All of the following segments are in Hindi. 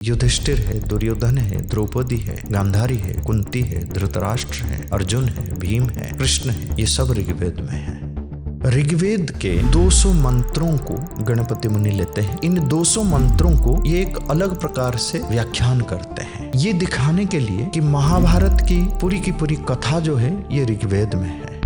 युधिष्ठिर है, दुर्योधन है, द्रौपदी है, गांधारी है, कुंती है, धृतराष्ट्र है, अर्जुन है, भीम है, कृष्ण है, ये सब ऋग्वेद में है। ऋग्वेद के 200 मंत्रों को गणपति मुनि लेते हैं। इन 200 मंत्रों को ये एक अलग प्रकार से व्याख्यान करते हैं, ये दिखाने के लिए कि महाभारत की पूरी कथा जो है ये ऋग्वेद में है।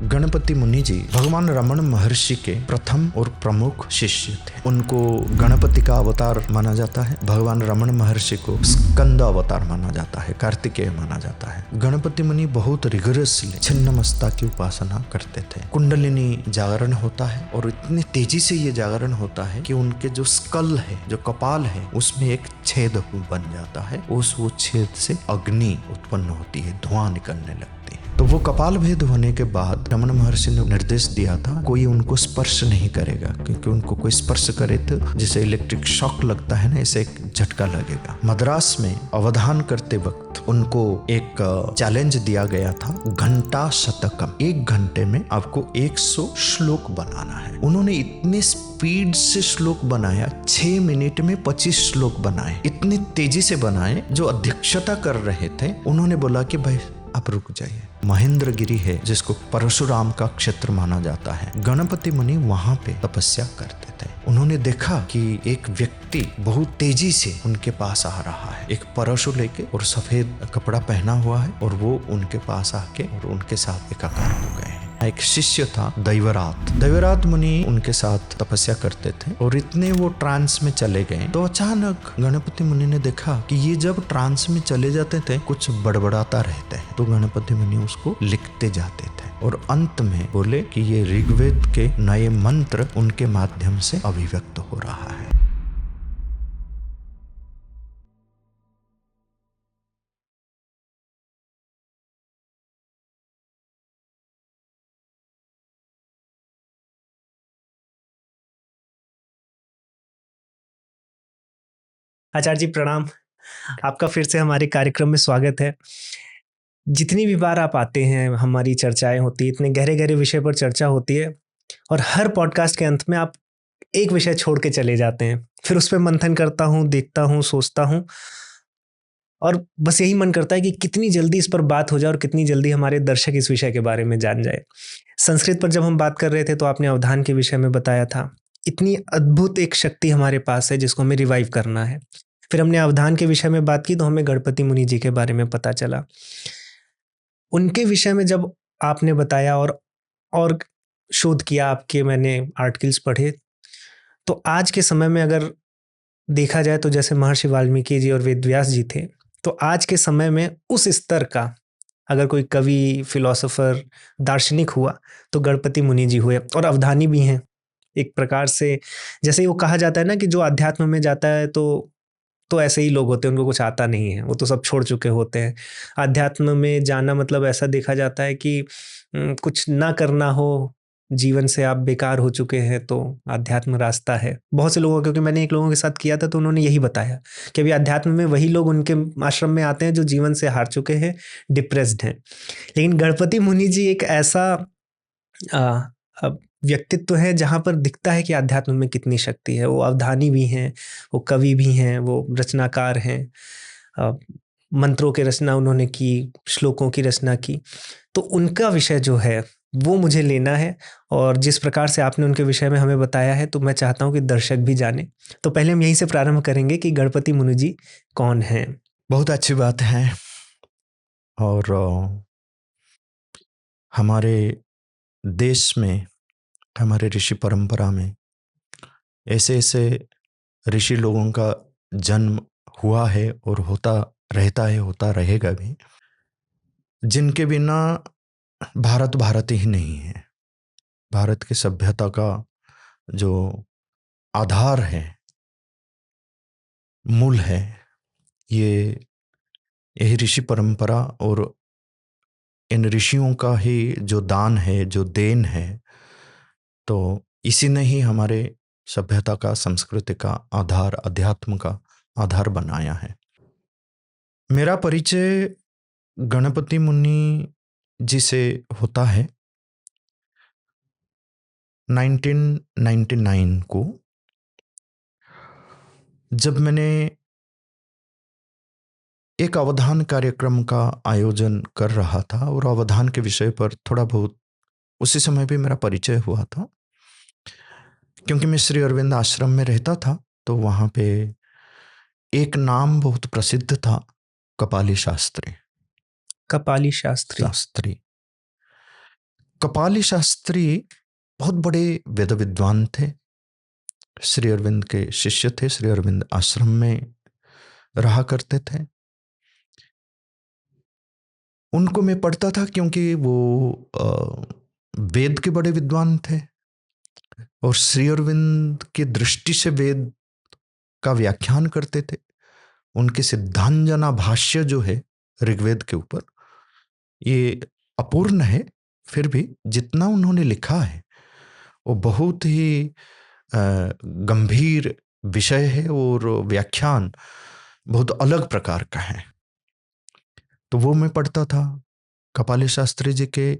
गणपति मुनि जी भगवान रमण महर्षि के प्रथम और प्रमुख शिष्य थे। उनको गणपति का अवतार माना जाता है। भगवान रमण महर्षि को स्कंद अवतार माना जाता है, कार्तिकेय माना जाता है। गणपति मुनि बहुत रिगरसली छिन्नमस्ता की उपासना करते थे। कुंडलिनी जागरण होता है और इतनी तेजी से ये जागरण होता है कि उनके जो स्कल है, जो कपाल है, उसमें एक छेद बन जाता है। वो छेद से अग्नि उत्पन्न होती है, धुआं निकलने लगती है। तो वो कपाल भेद होने के बाद रमण महर्षि ने निर्देश दिया था कोई उनको स्पर्श नहीं करेगा, क्योंकि उनको कोई स्पर्श करे तो जैसे इलेक्ट्रिक शॉक लगता है ना, ऐसे एक झटका लगेगा। मद्रास में अवधान करते वक्त उनको एक चैलेंज दिया गया था, घंटा शतकम, 1 घंटे में आपको 100 श्लोक बनाना है। उन्होंने इतने स्पीड से श्लोक बनाया, 6 मिनट में 25 श्लोक बनाए। इतनी तेजी से बनाए, जो अध्यक्षता कर रहे थे उन्होंने बोला कि भाई आप रुक जाइए। महेंद्रगिरी है जिसको परशुराम का क्षेत्र माना जाता है, गणपति मुनि वहां पे तपस्या करते थे। उन्होंने देखा कि एक व्यक्ति बहुत तेजी से उनके पास आ रहा है, एक परशु लेके और सफेद कपड़ा पहना हुआ है, और वो उनके पास आके और उनके साथ एकाकार हो गए हैं। एक शिष्य था दैवरात मुनि उनके साथ तपस्या करते थे, और इतने वो ट्रांस में चले गए तो अचानक गणपति मुनि ने देखा कि ये जब ट्रांस में चले जाते थे कुछ बड़बड़ाता रहते हैं। तो गणपति मुनि उसको लिखते जाते थे और अंत में बोले कि ये ऋग्वेद के नए मंत्र उनके माध्यम से अभिव्यक्त हो रहा है। आचार्य जी प्रणाम, आपका फिर से हमारे कार्यक्रम में स्वागत है। जितनी भी बार आप आते हैं, हमारी चर्चाएं होती है, इतने गहरे गहरे विषय पर चर्चा होती है, और हर पॉडकास्ट के अंत में आप एक विषय छोड़ के चले जाते हैं। फिर उस पर मंथन करता हूँ, देखता हूँ, सोचता हूँ, और बस यही मन करता है कि कितनी जल्दी इस पर बात हो जाए और कितनी जल्दी हमारे दर्शक इस विषय के बारे में जान जाए। संस्कृत पर जब हम बात कर रहे थे तो आपने अवधान के विषय में बताया था। इतनी अद्भुत एक शक्ति हमारे पास है जिसको हमें रिवाइव करना है। फिर हमने अवधान के विषय में बात की तो हमें गणपति मुनि जी के बारे में पता चला। उनके विषय में जब आपने बताया और शोध किया, आपके मैंने आर्टिकल्स पढ़े, तो आज के समय में अगर देखा जाए तो जैसे महर्षि वाल्मीकि जी और वेद व्यास जी थे, तो आज के समय में उस स्तर का अगर कोई कवि, फिलोसोफर, दार्शनिक हुआ तो गणपति मुनि जी हुए, और अवधानी भी हैं एक प्रकार से। जैसे वो कहा जाता है ना कि जो अध्यात्म में जाता है तो ऐसे ही लोग होते हैं, उनको कुछ आता नहीं है, वो तो सब छोड़ चुके होते हैं। अध्यात्म में जाना मतलब ऐसा देखा जाता है कि कुछ ना करना हो, जीवन से आप बेकार हो चुके हैं तो अध्यात्म रास्ता है। बहुत से लोगों, क्योंकि मैंने एक लोगों के साथ किया था तो उन्होंने यही बताया कि अभी अध्यात्म में वही लोग उनके आश्रम में आते हैं जो जीवन से हार चुके हैं, डिप्रेस्ड हैं। लेकिन गणपति मुनि जी एक ऐसा अ, व्यक्तित्व है जहाँ पर दिखता है कि अध्यात्म में कितनी शक्ति है। वो अवधानी भी हैं, वो कवि भी हैं, वो रचनाकार हैं। अ, मंत्रों की रचना उन्होंने की, श्लोकों की रचना की। तो उनका विषय जो है वो मुझे लेना है, और जिस प्रकार से आपने उनके विषय में हमें बताया है तो मैं चाहता हूँ कि दर्शक भी जाने। तो पहले हम यहीं से प्रारंभ करेंगे कि गणपति मुनि जी कौन हैं। बहुत अच्छी बात है। और हमारे देश में, हमारे ऋषि परंपरा में ऐसे ऐसे ऋषि लोगों का जन्म हुआ है और होता रहता है, होता रहेगा भी, जिनके बिना भारत भारत ही नहीं है। भारत की सभ्यता का जो आधार है, मूल है, ये यही ऋषि परंपरा और इन ऋषियों का ही जो दान है, जो देन है, तो इसी ने ही हमारे सभ्यता का, संस्कृति का आधार, अध्यात्म का आधार बनाया है। मेरा परिचय गणपति मुनि जी से होता है 1999 को, जब मैंने एक अवधान कार्यक्रम का आयोजन कर रहा था और अवधान के विषय पर थोड़ा बहुत उसी समय भी मेरा परिचय हुआ था, क्योंकि मैं श्री अरविंद आश्रम में रहता था। तो वहाँ पे एक नाम बहुत प्रसिद्ध था, कपाली शास्त्री। कपाली शास्त्री। शास्त्री कपाली शास्त्री बहुत बड़े वेद विद्वान थे, श्री अरविंद के शिष्य थे, श्री अरविंद आश्रम में रहा करते थे। उनको मैं पढ़ता था क्योंकि वो वेद के बड़े विद्वान थे और श्री अरविंद की दृष्टि से वेद का व्याख्यान करते थे। उनके सिद्धांजना भाष्य जो है ऋग्वेद के ऊपर, ये अपूर्ण है, फिर भी जितना उन्होंने लिखा है वो बहुत ही गंभीर विषय है और व्याख्यान बहुत अलग प्रकार का है। तो वो मैं पढ़ता था। कपाली शास्त्री जी के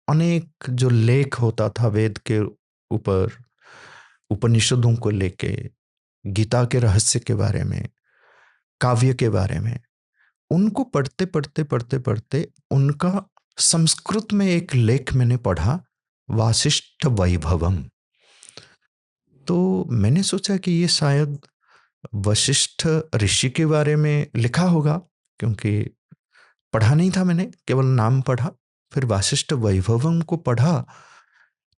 अनेक जो लेख होता था वेद के ऊपर, उपनिषदों को लेके, गीता के रहस्य के बारे में, काव्य के बारे में, उनको पढ़ते पढ़ते पढ़ते पढ़ते उनका संस्कृत में एक लेख मैंने पढ़ा, वासिष्ठ वैभवम। तो मैंने सोचा कि ये शायद वशिष्ठ ऋषि के बारे में लिखा होगा, क्योंकि पढ़ा नहीं था मैंने, केवल नाम पढ़ा। फिर वासिष्ठ वैभवम को पढ़ा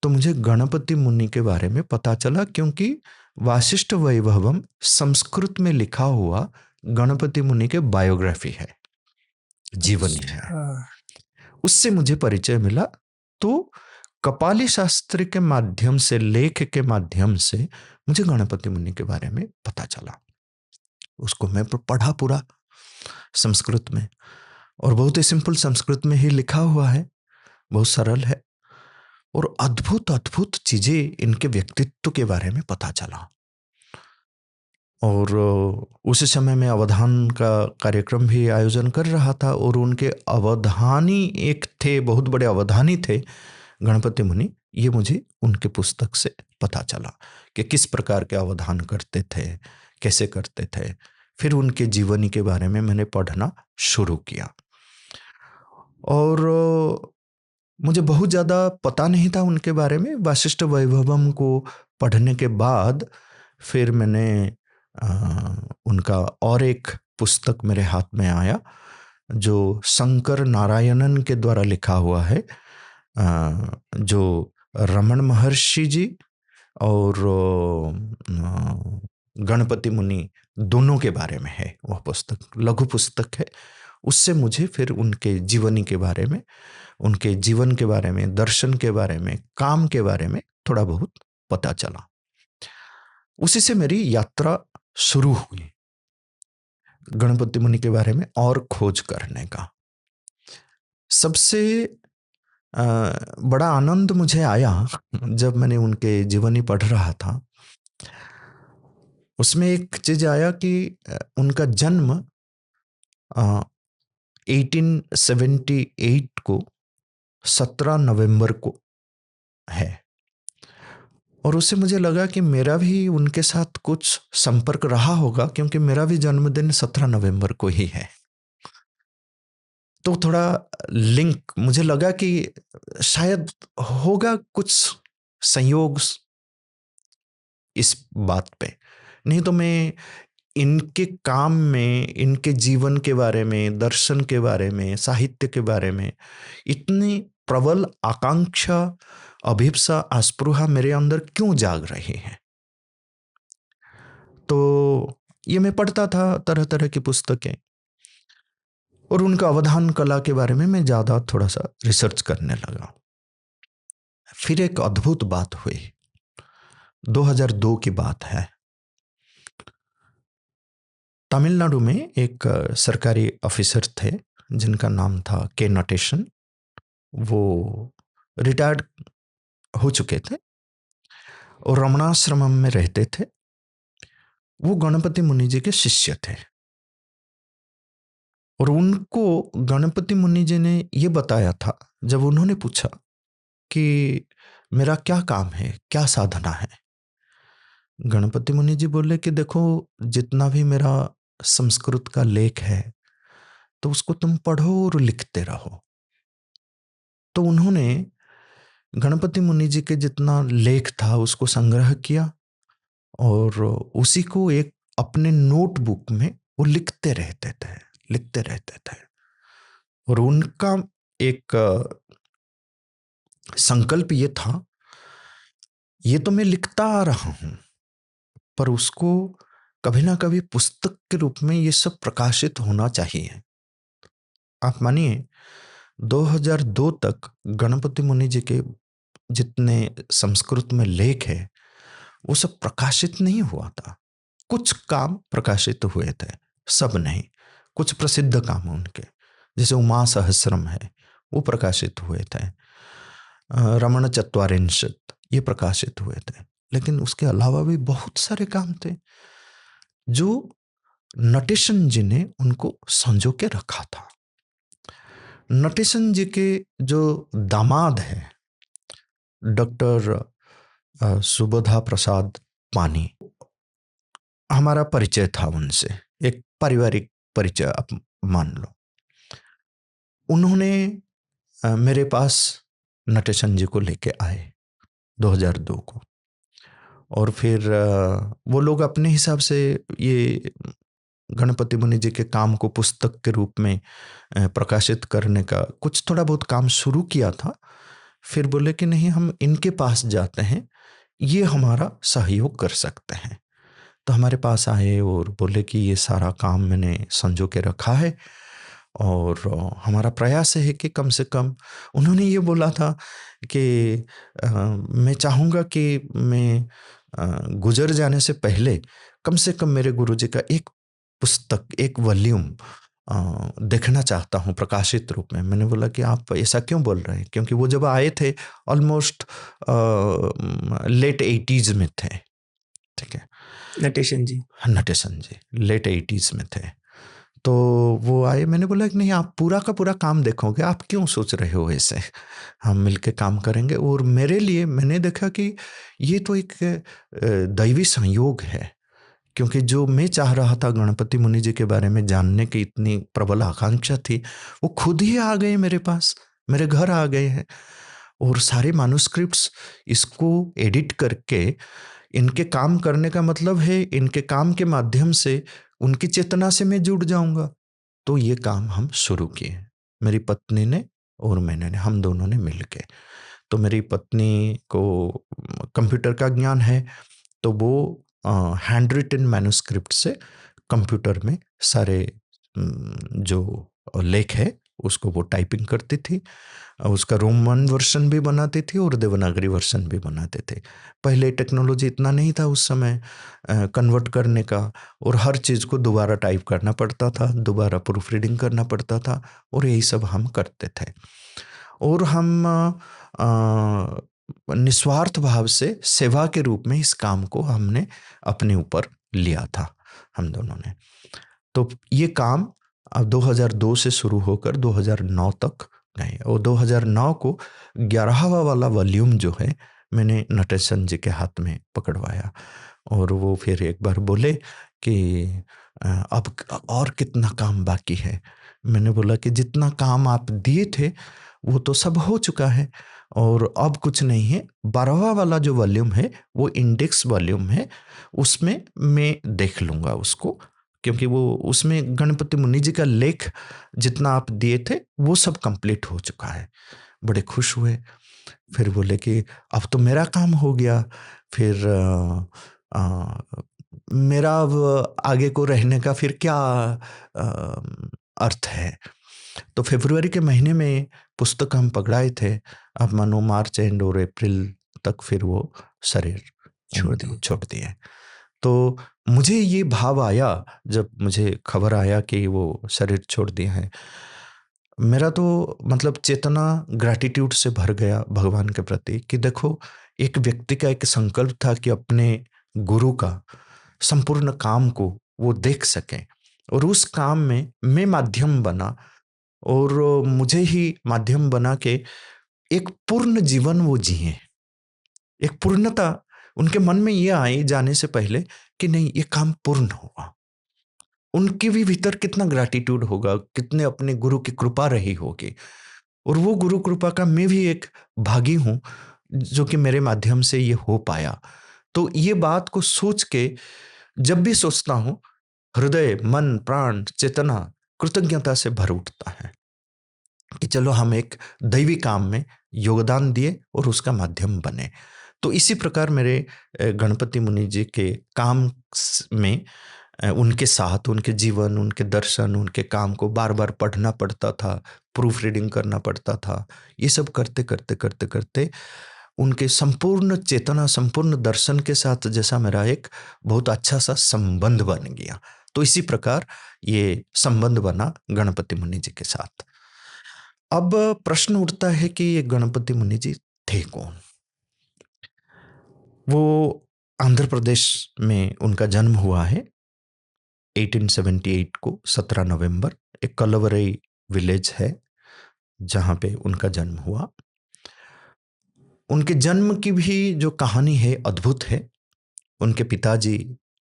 तो मुझे गणपति मुनि के बारे में पता चला, क्योंकि वासिष्ठ वैभवम संस्कृत में लिखा हुआ गणपति मुनि के बायोग्राफी है, जीवनी है। उससे मुझे परिचय मिला। तो कपाली शास्त्री के माध्यम से, लेख के माध्यम से मुझे गणपति मुनि के बारे में पता चला। उसको मैं पढ़ा पूरा संस्कृत में, और बहुत ही सिंपल संस्कृत में ही लिखा हुआ है, बहुत सरल है, और अद्भुत अद्भुत चीजें इनके व्यक्तित्व के बारे में पता चला। और उस समय में अवधान का कार्यक्रम भी आयोजन कर रहा था, और उनके अवधानी एक थे, बहुत बड़े अवधानी थे गणपति मुनि। ये मुझे उनके पुस्तक से पता चला कि किस प्रकार के अवधान करते थे, कैसे करते थे। फिर उनके जीवनी के बारे में मैंने पढ़ना शुरू किया, और मुझे बहुत ज़्यादा पता नहीं था उनके बारे में। वासिष्ठ वैभवम को पढ़ने के बाद फिर मैंने उनका और एक पुस्तक मेरे हाथ में आया, जो शंकर नारायणन के द्वारा लिखा हुआ है, जो रमण महर्षि जी और गणपति मुनि दोनों के बारे में है। वह पुस्तक लघु पुस्तक है। उससे मुझे फिर उनके जीवनी के बारे में, उनके जीवन के बारे में, दर्शन के बारे में, काम के बारे में थोड़ा बहुत पता चला। उसी से मेरी यात्रा शुरू हुई गणपति मुनि के बारे में और खोज करने का। सबसे बड़ा आनंद मुझे आया जब मैंने उनके जीवनी पढ़ रहा था। उसमें एक चीज आया कि उनका जन्म 1878 को 17 नवंबर को है, और उससे मुझे लगा कि मेरा भी उनके साथ कुछ संपर्क रहा होगा, क्योंकि मेरा भी जन्मदिन 17 नवंबर को ही है। तो थोड़ा लिंक मुझे लगा कि शायद होगा कुछ संयोग इस बात पे। नहीं तो मैं इनके काम में, इनके जीवन के बारे में, दर्शन के बारे में, साहित्य के बारे में इतनी प्रबल आकांक्षा, अभिप्सा, आस्पृहा मेरे अंदर क्यों जाग रही है। तो ये मैं पढ़ता था तरह तरह की पुस्तकें, और उनका अवधान कला के बारे में मैं ज़्यादा थोड़ा सा रिसर्च करने लगा। फिर एक अद्भुत बात हुई, 2002 की बात है। तमिलनाडु में एक सरकारी ऑफिसर थे जिनका नाम था के नटेशन। वो रिटायर्ड हो चुके थे और रमणाश्रमम में रहते थे। वो गणपति मुनि जी के शिष्य थे, और उनको गणपति मुनि जी ने ये बताया था, जब उन्होंने पूछा कि मेरा क्या काम है, क्या साधना है। गणपति मुनि जी बोले कि देखो, जितना भी मेरा संस्कृत का लेख है, तो उसको तुम पढ़ो और लिखते रहो। तो उन्होंने गणपति मुनि जी के जितना लेख था उसको संग्रह किया और उसी को एक अपने नोटबुक में वो लिखते रहते थे। और उनका एक संकल्प ये था, ये तो मैं लिखता आ रहा हूं, पर उसको कभी ना कभी पुस्तक के रूप में ये सब प्रकाशित होना चाहिए। आप मानिए 2002 तक गणपति मुनि जी के जितने संस्कृत में लेख है वो सब प्रकाशित नहीं हुआ था। कुछ काम प्रकाशित हुए थे, सब नहीं। कुछ प्रसिद्ध काम उनके, जैसे उमा सहस्रम है, वो प्रकाशित हुए थे। रमण चत्वारिंशत् ये प्रकाशित हुए थे। लेकिन उसके अलावा भी बहुत सारे काम थे जो नटेशन जी ने उनको संजो के रखा था। नटेशन जी के जो दामाद हैं डॉक्टर सुबोधा प्रसाद पानी, हमारा परिचय था उनसे, एक पारिवारिक परिचय आप मान लो। उन्होंने मेरे पास नटेशन जी को लेके आए 2002 को, और फिर वो लोग अपने हिसाब से ये गणपति मुनि जी के काम को पुस्तक के रूप में प्रकाशित करने का कुछ थोड़ा बहुत काम शुरू किया था। फिर बोले कि नहीं, हम इनके पास जाते हैं, ये हमारा सहयोग कर सकते हैं। तो हमारे पास आए और बोले कि ये सारा काम मैंने संजो के रखा है और हमारा प्रयास है कि कम से कम, उन्होंने ये बोला था कि मैं चाहूँगा कि मैं गुजर जाने से पहले कम से कम मेरे गुरुजी का एक पुस्तक, एक वॉल्यूम देखना चाहता हूँ प्रकाशित रूप में। मैंने बोला कि आप ऐसा क्यों बोल रहे हैं, क्योंकि वो जब आए थे ऑलमोस्ट लेट 80s में थे। ठीक है, नटेशन जी लेट 80s में थे। तो वो आए, मैंने बोला कि नहीं, आप पूरा का पूरा काम देखोगे, आप क्यों सोच रहे हो ऐसे, हम मिलके काम करेंगे। और मेरे लिए मैंने देखा कि ये तो एक दैवी संयोग है, क्योंकि जो मैं चाह रहा था गणपति मुनि जी के बारे में जानने की इतनी प्रबल आकांक्षा थी, वो खुद ही आ गए मेरे पास, मेरे घर आ गए हैं। और सारे मैन्युस्क्रिप्ट्स इसको एडिट करके, इनके काम करने का मतलब है इनके काम के माध्यम से उनकी चेतना से मैं जुड़ जाऊंगा। तो ये काम हम शुरू किए, मेरी पत्नी ने और मैंने, हम दोनों ने मिलके। तो मेरी पत्नी को कंप्यूटर का ज्ञान है, तो वो हैंड रिटन मैन्युस्क्रिप्ट से कंप्यूटर में सारे जो लेख है उसको वो टाइपिंग करती थी। उसका रोमन वर्जन भी बनाती थी और देवनागरी वर्जन भी बनाते थे। पहले टेक्नोलॉजी इतना नहीं था उस समय कन्वर्ट करने का, और हर चीज़ को दोबारा टाइप करना पड़ता था, दोबारा प्रूफ रीडिंग करना पड़ता था, और यही सब हम करते थे। और हम निस्वार्थ भाव से सेवा के रूप में इस काम को हमने अपने ऊपर लिया था, हम दोनों ने। तो ये काम अब 2002 से शुरू होकर 2009 तक गए, और 2009 को 11वां वाला वॉल्यूम जो है मैंने नटेशन जी के हाथ में पकड़वाया। और वो फिर एक बार बोले कि अब और कितना काम बाकी है। मैंने बोला कि जितना काम आप दिए थे वो तो सब हो चुका है, और अब कुछ नहीं है। 12वां वाला जो वॉल्यूम है वो इंडेक्स वॉल्यूम है, उसमें मैं देख लूँगा उसको, क्योंकि वो उसमें गणपति मुनि जी का लेख जितना आप दिए थे वो सब कंप्लीट हो चुका है। बड़े खुश हुए। फिर बोले कि अब तो मेरा काम हो गया, फिर मेरा अब आगे को रहने का फिर क्या अर्थ है। तो फरवरी के महीने में पुस्तक हम पकड़ाए थे, अब मानो मार्च एंड और अप्रैल तक फिर वो शरीर छोड़ दिए। तो मुझे ये भाव आया जब मुझे खबर आया कि वो शरीर छोड़ दिए हैं, मेरा तो मतलब चेतना ग्रैटिट्यूड से भर गया भगवान के प्रति कि देखो, एक व्यक्ति का एक संकल्प था कि अपने गुरु का संपूर्ण काम को वो देख सकें, और उस काम में मैं माध्यम बना, और मुझे ही माध्यम बना के एक पूर्ण जीवन वो जिए। एक पूर्णता उनके मन में ये आई जाने से पहले कि नहीं, ये काम पूर्ण होगा। उनके भी भीतर कितना ग्रैटिट्यूड होगा, कितने अपने गुरु की कृपा रही होगी। और वो गुरु कृपा का मैं भी एक भागी हूँ, जो कि मेरे माध्यम से ये हो पाया। तो ये बात को सोच के जब भी सोचता हूँ, हृदय, मन, प्राण, चेतना कृतज्ञता से भर उठता है कि चलो हम एक दैवी काम में योगदान दिए और उसका माध्यम बने। तो इसी प्रकार मेरे गणपति मुनि जी के काम में उनके साथ, उनके जीवन, उनके दर्शन, उनके काम को बार बार पढ़ना पड़ता था, प्रूफ रीडिंग करना पड़ता था। ये सब करते करते करते करते उनके संपूर्ण चेतना, संपूर्ण दर्शन के साथ जैसा मेरा एक बहुत अच्छा सा संबंध बन गया। तो इसी प्रकार ये संबंध बना गणपति मुनि जी के साथ। अब प्रश्न उठता है कि ये गणपति मुनि जी थे कौन? वो आंध्र प्रदेश में उनका जन्म हुआ है 1878 को 17 नवंबर। एक कलवरई विलेज है जहाँ पे उनका जन्म हुआ। उनके जन्म की भी जो कहानी है अद्भुत है। उनके पिताजी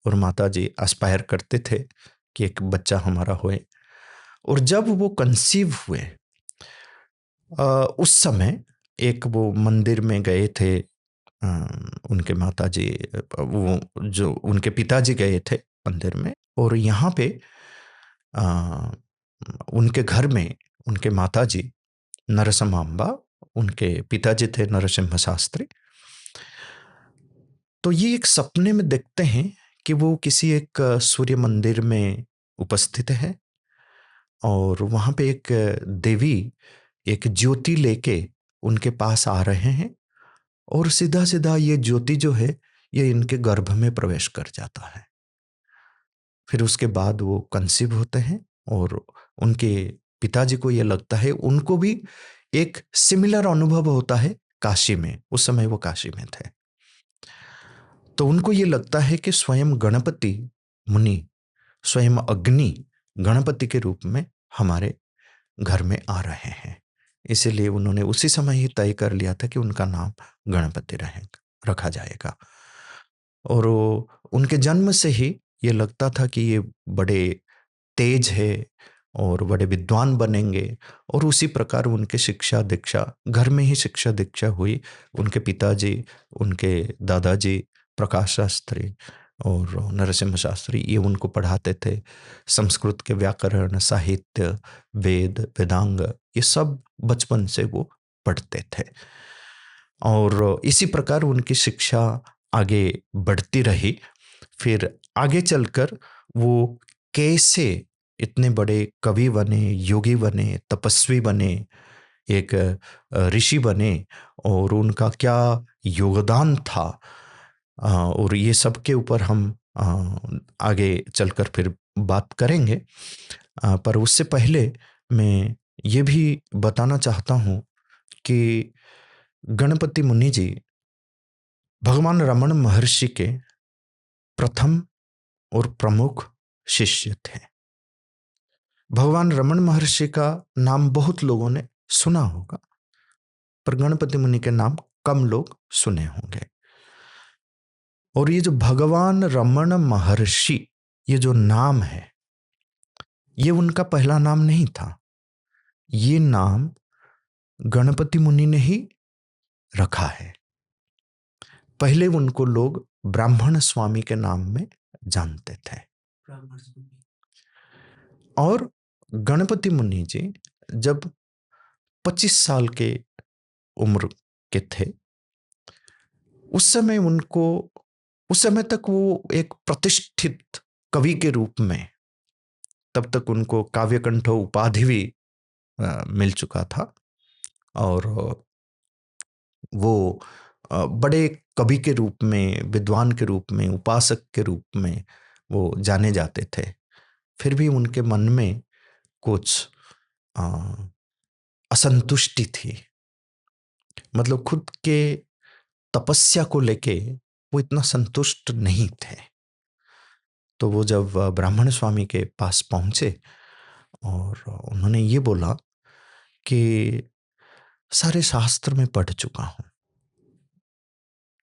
और माताजी एस्पायर करते थे कि एक बच्चा हमारा होए, और जब वो कंसीव हुए उस समय एक वो मंदिर में गए थे। उनके माताजी, वो जो उनके पिताजी गए थे मंदिर में, और यहाँ पे अ, उनके घर में उनके माताजी नरसमांबा, उनके पिताजी थे नरसिम्हा शास्त्री। तो ये एक सपने में देखते हैं कि वो किसी एक सूर्य मंदिर में उपस्थित है, और वहाँ पे एक देवी एक ज्योति लेके उनके पास आ रहे हैं, और सीधा सीधा ये ज्योति जो है ये इनके गर्भ में प्रवेश कर जाता है। फिर उसके बाद वो कंसीव होते हैं, और उनके पिताजी को ये लगता है, उनको भी एक सिमिलर अनुभव होता है काशी में। उस समय वो काशी में थे। तो उनको ये लगता है कि स्वयं गणपति मुनि, स्वयं अग्नि गणपति के रूप में हमारे घर में आ रहे हैं। इसीलिए उन्होंने उसी समय ही तय कर लिया था कि उनका नाम गणपति रखा जाएगा। और उनके जन्म से ही ये लगता था कि ये बड़े तेज है और बड़े विद्वान बनेंगे, और उसी प्रकार उनके शिक्षा दीक्षा घर में ही शिक्षा दीक्षा हुई। उनके पिताजी, उनके दादाजी प्रकाश शास्त्री और नरसिम्हा शास्त्री, ये उनको पढ़ाते थे। संस्कृत के व्याकरण, साहित्य, वेद, वेदांग, ये सब बचपन से वो पढ़ते थे, और इसी प्रकार उनकी शिक्षा आगे बढ़ती रही। फिर आगे चलकर वो कैसे इतने बड़े कवि बने, योगी बने, तपस्वी बने, एक ऋषि बने, और उनका क्या योगदान था, और ये सब के ऊपर हम आगे चलकर फिर बात करेंगे। पर उससे पहले मैं ये भी बताना चाहता हूँ कि गणपति मुनि जी भगवान रमण महर्षि के प्रथम और प्रमुख शिष्य थे। भगवान रमण महर्षि का नाम बहुत लोगों ने सुना होगा, पर गणपति मुनि के नाम कम लोग सुने होंगे। और ये जो भगवान रमण महर्षि, ये जो नाम है, ये उनका पहला नाम नहीं था। ये नाम गणपति मुनि ने ही रखा है। पहले उनको लोग ब्राह्मण स्वामी के नाम में जानते थे। और गणपति मुनि जी जब 25 साल के उम्र के थे, उस समय तक वो एक प्रतिष्ठित कवि के रूप में, तब तक उनको काव्यकंठ उपाधि भी मिल चुका था, और वो बड़े कवि के रूप में, विद्वान के रूप में, उपासक के रूप में वो जाने जाते थे। फिर भी उनके मन में कुछ असंतुष्टि थी। मतलब खुद के तपस्या को लेके वो इतना संतुष्ट नहीं थे। तो वो जब ब्राह्मण स्वामी के पास पहुंचे और उन्होंने ये बोला कि सारे शास्त्र में पढ़ चुका हूं,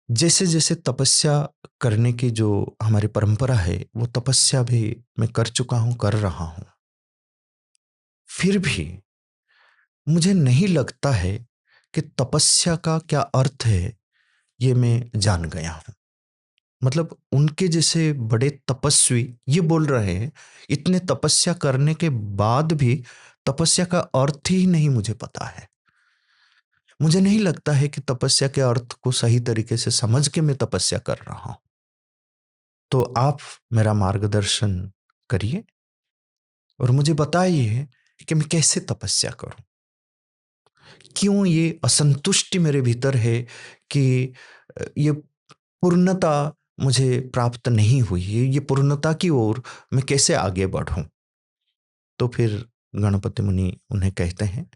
जैसे जैसे तपस्या करने की जो हमारी परंपरा है, वो तपस्या भी मैं कर चुका हूं, कर रहा हूं, फिर भी मुझे नहीं लगता है कि तपस्या का क्या अर्थ है ये मैं जान गया हूं। मतलब उनके जैसे बड़े तपस्वी ये बोल रहे हैं, इतने तपस्या करने के बाद भी तपस्या का अर्थ ही नहीं मुझे पता है। मुझे नहीं लगता है कि तपस्या के अर्थ को सही तरीके से समझ के मैं तपस्या कर रहा हूं। तो आप मेरा मार्गदर्शन करिए और मुझे बताइए कि मैं कैसे तपस्या करूं। क्यों ये असंतुष्टि मेरे भीतर है कि ये पूर्णता मुझे प्राप्त नहीं हुई है, ये पूर्णता की ओर मैं कैसे आगे बढ़ूं। तो फिर गणपति मुनि उन्हें कहते हैं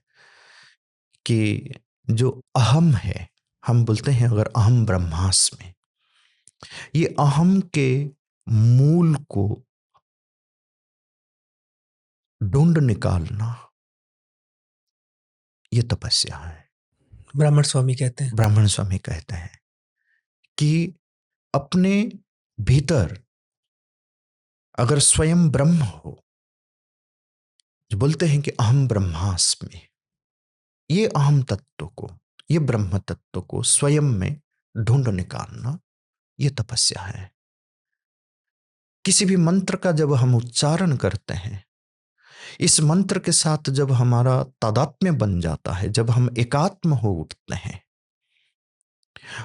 कि जो अहम है, हम बोलते हैं अगर अहम ब्रह्मास्मि, ये अहम के मूल को ढूंढ निकालना, ये तपस्या है। ब्राह्मण स्वामी कहते हैं। ब्राह्मण स्वामी कहते हैं कि अपने भीतर अगर स्वयं ब्रह्म हो, जो बोलते हैं कि अहम ब्रह्मास्मि, ये अहम तत्व को, ये ब्रह्म तत्व को स्वयं में ढूंढ निकालना, ये तपस्या है। किसी भी मंत्र का जब हम उच्चारण करते हैं, इस मंत्र के साथ जब हमारा तादात्म्य बन जाता है, जब हम एकात्म हो उठते हैं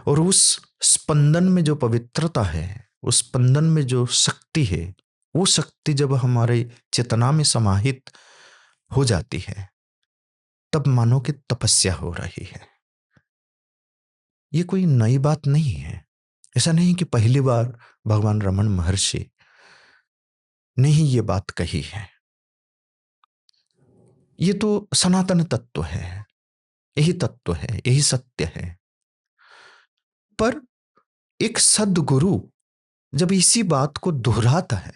और उस स्पंदन में जो पवित्रता है, उस स्पंदन में जो शक्ति है, वो शक्ति जब हमारे चेतना में समाहित हो जाती है, तब मानो कि तपस्या हो रही है। ये कोई नई बात नहीं है। ऐसा नहीं कि पहली बार भगवान रमन महर्षि ने ही ये बात कही है। ये तो सनातन तत्व है, यही तत्व है, यही सत्य है। पर एक सद्गुरु जब इसी बात को दोहराता है,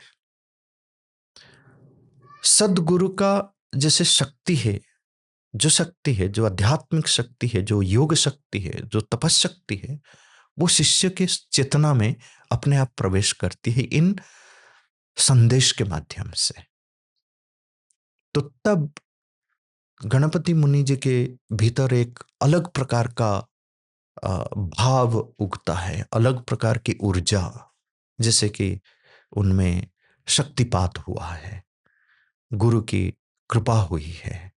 सद्गुरु का जैसे शक्ति है, जो शक्ति है, जो आध्यात्मिक शक्ति है, जो योग शक्ति है, जो तपशक्ति है, वो शिष्य के चेतना में अपने आप प्रवेश करती है इन संदेश के माध्यम से। तो तब गणपति मुनि जी के भीतर एक अलग प्रकार का भाव उगता है, अलग प्रकार की ऊर्जा, जैसे कि उनमें शक्तिपात हुआ है, गुरु की कृपा हुई है।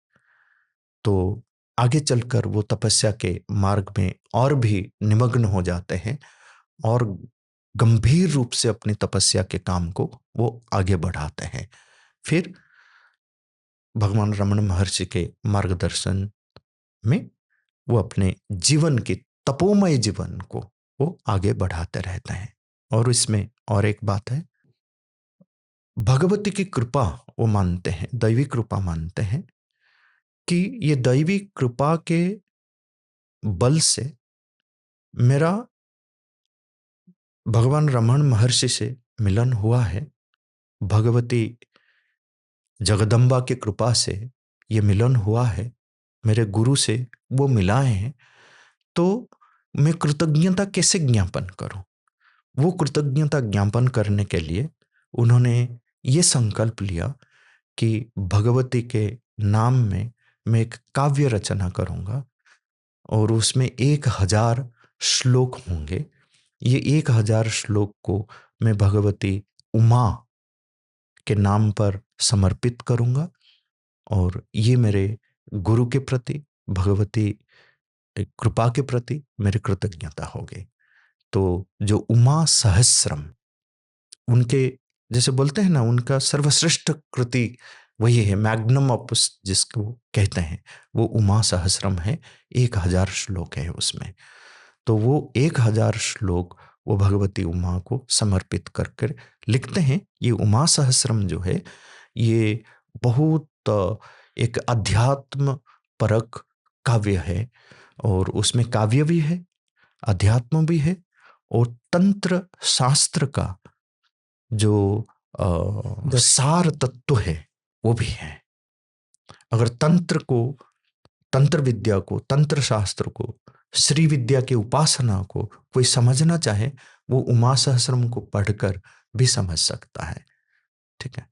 तो आगे चलकर वो तपस्या के मार्ग में और भी निमग्न हो जाते हैं और गंभीर रूप से अपनी तपस्या के काम को वो आगे बढ़ाते हैं। फिर भगवान रमण महर्षि के मार्गदर्शन में वो अपने जीवन की तपोमय जीवन को वो आगे बढ़ाते रहते हैं। और इसमें और एक बात है, भगवती की कृपा वो मानते हैं, दैवी कृपा मानते हैं कि ये दैवी कृपा के बल से मेरा भगवान रमण महर्षि से मिलन हुआ है, भगवती जगदम्बा की कृपा से ये मिलन हुआ है, मेरे गुरु से वो मिलाए हैं। तो मैं कृतज्ञता कैसे ज्ञापन करूं? वो कृतज्ञता ज्ञापन करने के लिए उन्होंने ये संकल्प लिया कि भगवती के नाम में मैं एक काव्य रचना करूंगा और उसमें 1000 श्लोक होंगे। ये 1000 श्लोक को मैं भगवती उमा के नाम पर समर्पित करूंगा और ये मेरे गुरु के प्रति, भगवती कृपा के प्रति मेरी कृतज्ञता होगी। तो जो उमा सहस्रम, उनके जैसे बोलते हैं ना, उनका सर्वश्रेष्ठ कृति वही है, मैग्नम ऑपस जिसको कहते हैं, वो उमा सहस्रम है। 1000 श्लोक है उसमें। तो वो 1000 श्लोक वो भगवती उमा को समर्पित कर कर लिखते हैं। ये उमा सहस्रम जो है, ये बहुत एक अध्यात्म परक काव्य है और उसमें काव्य भी है, अध्यात्म भी है और तंत्र शास्त्र का जो सार तत्व है वो भी है। अगर तंत्र को तंत्र विद्या को, तंत्र शास्त्र को, श्री विद्या की उपासना को कोई समझना चाहे वो उमा सहस्रम को पढ़कर भी समझ सकता है। ठीक है।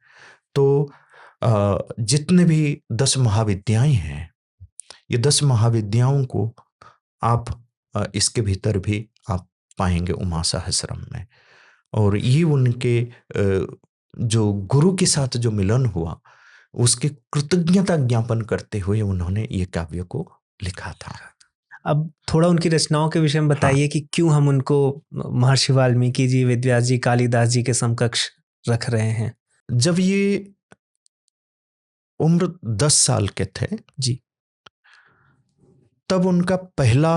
तो जितने भी 10 महाविद्याएं हैं, ये 10 महाविद्याओं को आप इसके भीतर भी आप पाएंगे उमा सहस्रम में। और ये उनके जो गुरु के साथ जो मिलन हुआ उसकी कृतज्ञता ज्ञापन करते हुए उन्होंने ये काव्य को लिखा था। अब थोड़ा उनकी रचनाओं के विषय में बताइए कि क्यों हम उनको महर्षि वाल्मीकि जी, वेदव्यास जी, कालिदास जी के समकक्ष रख रहे हैं। जब ये उम्र 10 साल के थे जी, तब उनका पहला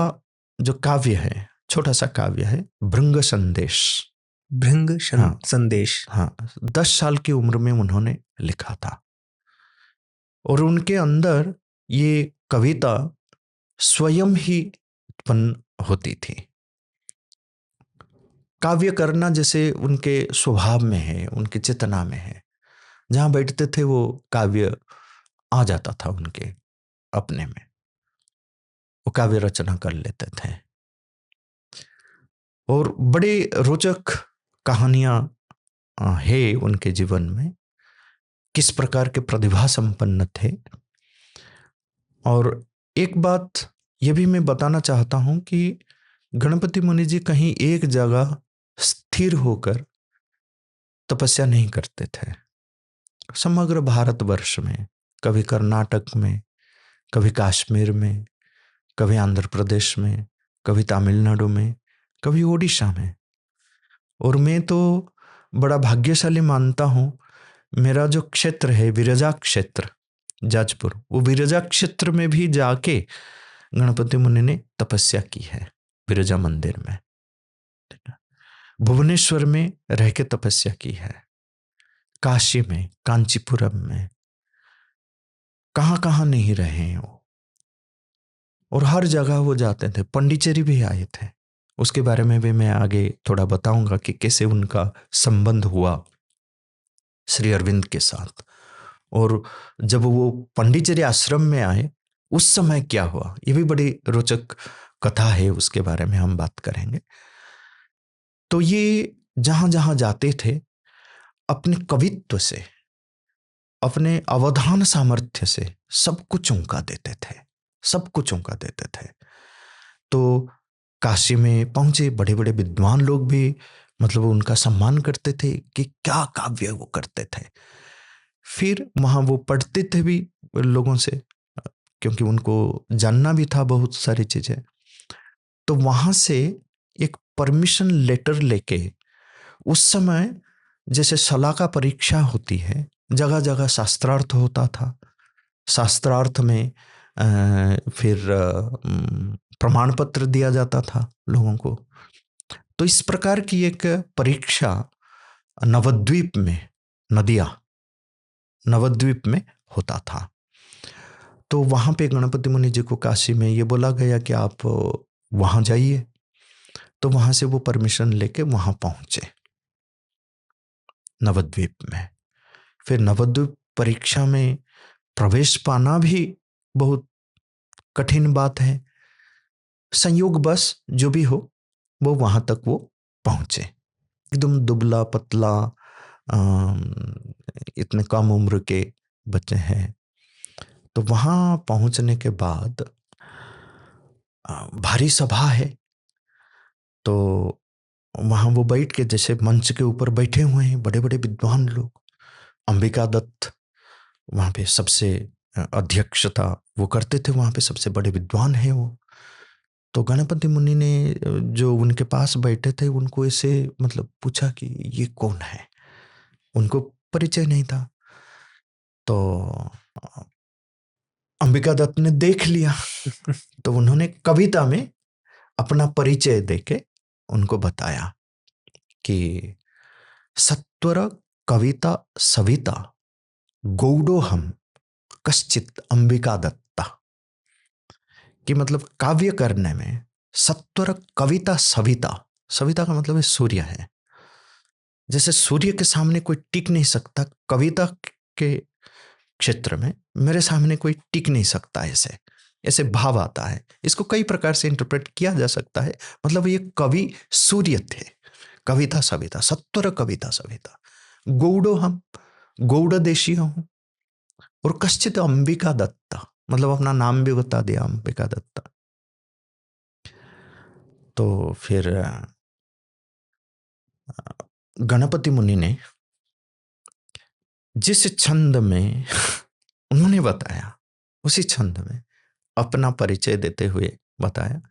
जो काव्य है, छोटा सा काव्य है, भृंग संदेश। भृंग संदेश, हाँ, 10 साल की उम्र में उन्होंने लिखा था। और उनके अंदर ये कविता स्वयं ही उत्पन्न होती थी। काव्य करना जैसे उनके स्वभाव में है, उनकी चेतना में है। जहां बैठते थे वो काव्य आ जाता था उनके अपने में, वो काव्य रचना कर लेते थे। और बड़े रोचक कहानियां है उनके जीवन में, किस प्रकार के प्रतिभा संपन्न थे। और एक बात ये भी मैं बताना चाहता हूं कि गणपति मुनि जी कहीं एक जगह स्थिर होकर तपस्या नहीं करते थे। समग्र भारतवर्ष में, कभी कर्नाटक में, कभी कश्मीर में, कभी आंध्र प्रदेश में, कभी तमिलनाडु में, कभी ओडिशा में। और मैं तो बड़ा भाग्यशाली मानता हूं, मेरा जो क्षेत्र है विरजा क्षेत्र जाजपुर, वो विरजा क्षेत्र में भी जाके गणपति मुनि ने तपस्या की है विरजा मंदिर में। भुवनेश्वर में रह के तपस्या की है, काशी में, कांचीपुरम में, कहां कहां नहीं रहे हैं वो। और हर जगह वो जाते थे। पंडिचेरी भी आए थे, उसके बारे में भी मैं आगे थोड़ा बताऊंगा कि कैसे उनका संबंध हुआ श्री अरविंद के साथ। और जब वो पंडिचेरी आश्रम में आए उस समय क्या हुआ, ये भी बड़ी रोचक कथा है, उसके बारे में हम बात करेंगे। तो ये जहां जहां जाते थे अपने कवित्व से, अपने अवधान सामर्थ्य से सब कुछ उनका देते थे, सब कुछ उनका देते थे। तो काशी में पहुंचे, बड़े बड़े विद्वान लोग भी मतलब उनका सम्मान करते थे कि क्या काव्य वो करते थे। फिर वहां वो पढ़ते थे भी लोगों से, क्योंकि उनको जानना भी था बहुत सारी चीजें। तो वहां से एक परमिशन लेटर लेके, उस समय जैसे शलाका परीक्षा होती है, जगह जगह शास्त्रार्थ होता था। शास्त्रार्थ में फिर प्रमाण पत्र दिया जाता था लोगों को। तो इस प्रकार की एक परीक्षा नवद्वीप में, नदिया नवद्वीप में होता था। तो वहां पे गणपति मुनि जी को काशी में ये बोला गया कि आप वहां जाइए। तो वहां से वो परमिशन लेके वहां पहुंचे नवद्वीप में। फिर नवद्वीप परीक्षा में प्रवेश पाना भी बहुत कठिन बात है। संयोग बस जो भी हो वो वहां तक वो पहुंचे। एकदम दुबला पतला, इतने कम उम्र के बच्चे हैं। तो वहां पहुंचने के बाद भारी सभा है। तो वहां वो बैठ के, जैसे मंच के ऊपर बैठे हुए हैं बड़े बड़े विद्वान लोग, अंबिका दत्त वहां पे सबसे अध्यक्षता वो करते थे, वहां पे सबसे बड़े विद्वान हैं वो। तो गणपति मुनि ने जो उनके पास बैठे थे उनको ऐसे मतलब पूछा कि ये कौन है, उनको परिचय नहीं था। तो अंबिका दत्त ने देख लिया तो उन्होंने कविता में अपना परिचय देके उनको बताया कि सत्वर कविता सविता गौडो हम कश्चित अंबिका दत्ता। कि मतलब काव्य करने में सत्वर कविता सविता, सविता का मतलब है सूर्य है। जैसे सूर्य के सामने कोई टिक नहीं सकता, कविता के क्षेत्र में मेरे सामने कोई टिक नहीं सकता ऐसे, ऐसे भाव आता है। इसको कई प्रकार से इंटरप्रेट किया जा सकता है। मतलब ये कवि सूर्य थे, कविता सविता सत्वर कविता सविता गौड़ो हम गौड़ देशी हूं और कश्चित अंबिका दत्ता, मतलब अपना नाम भी बता दिया अंबिका दत्ता। तो फिर गणपति मुनि ने जिस छंद में उन्होंने बताया, उसी छंद में अपना परिचय देते हुए बताया,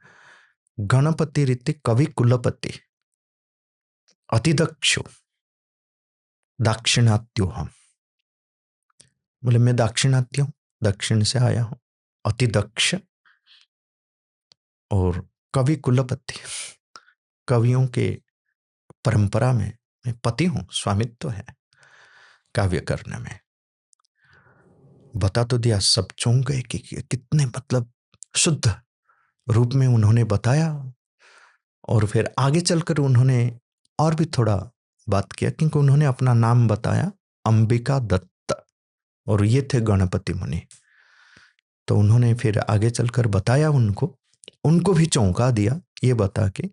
गणपति रीति कवि कुलपति अतिदक्षो दाक्षिणात्यो हम। बोले मैं दाक्षिणात्य हूं, दक्षिण से आया हूं, अतिदक्ष और कवि कुलपति, कवियों के परंपरा में मैं पति हूं, स्वामित्व है काव्य करने में। बता तो दिया, सब चौंक गए कि कितने मतलब शुद्ध रूप में उन्होंने बताया। और फिर आगे चलकर उन्होंने और भी थोड़ा बात किया, क्योंकि उन्होंने अपना नाम बताया अंबिका दत्त, और ये थे गणपति मुनि। तो उन्होंने फिर आगे चलकर बताया उनको भी चौंका दिया ये बता के,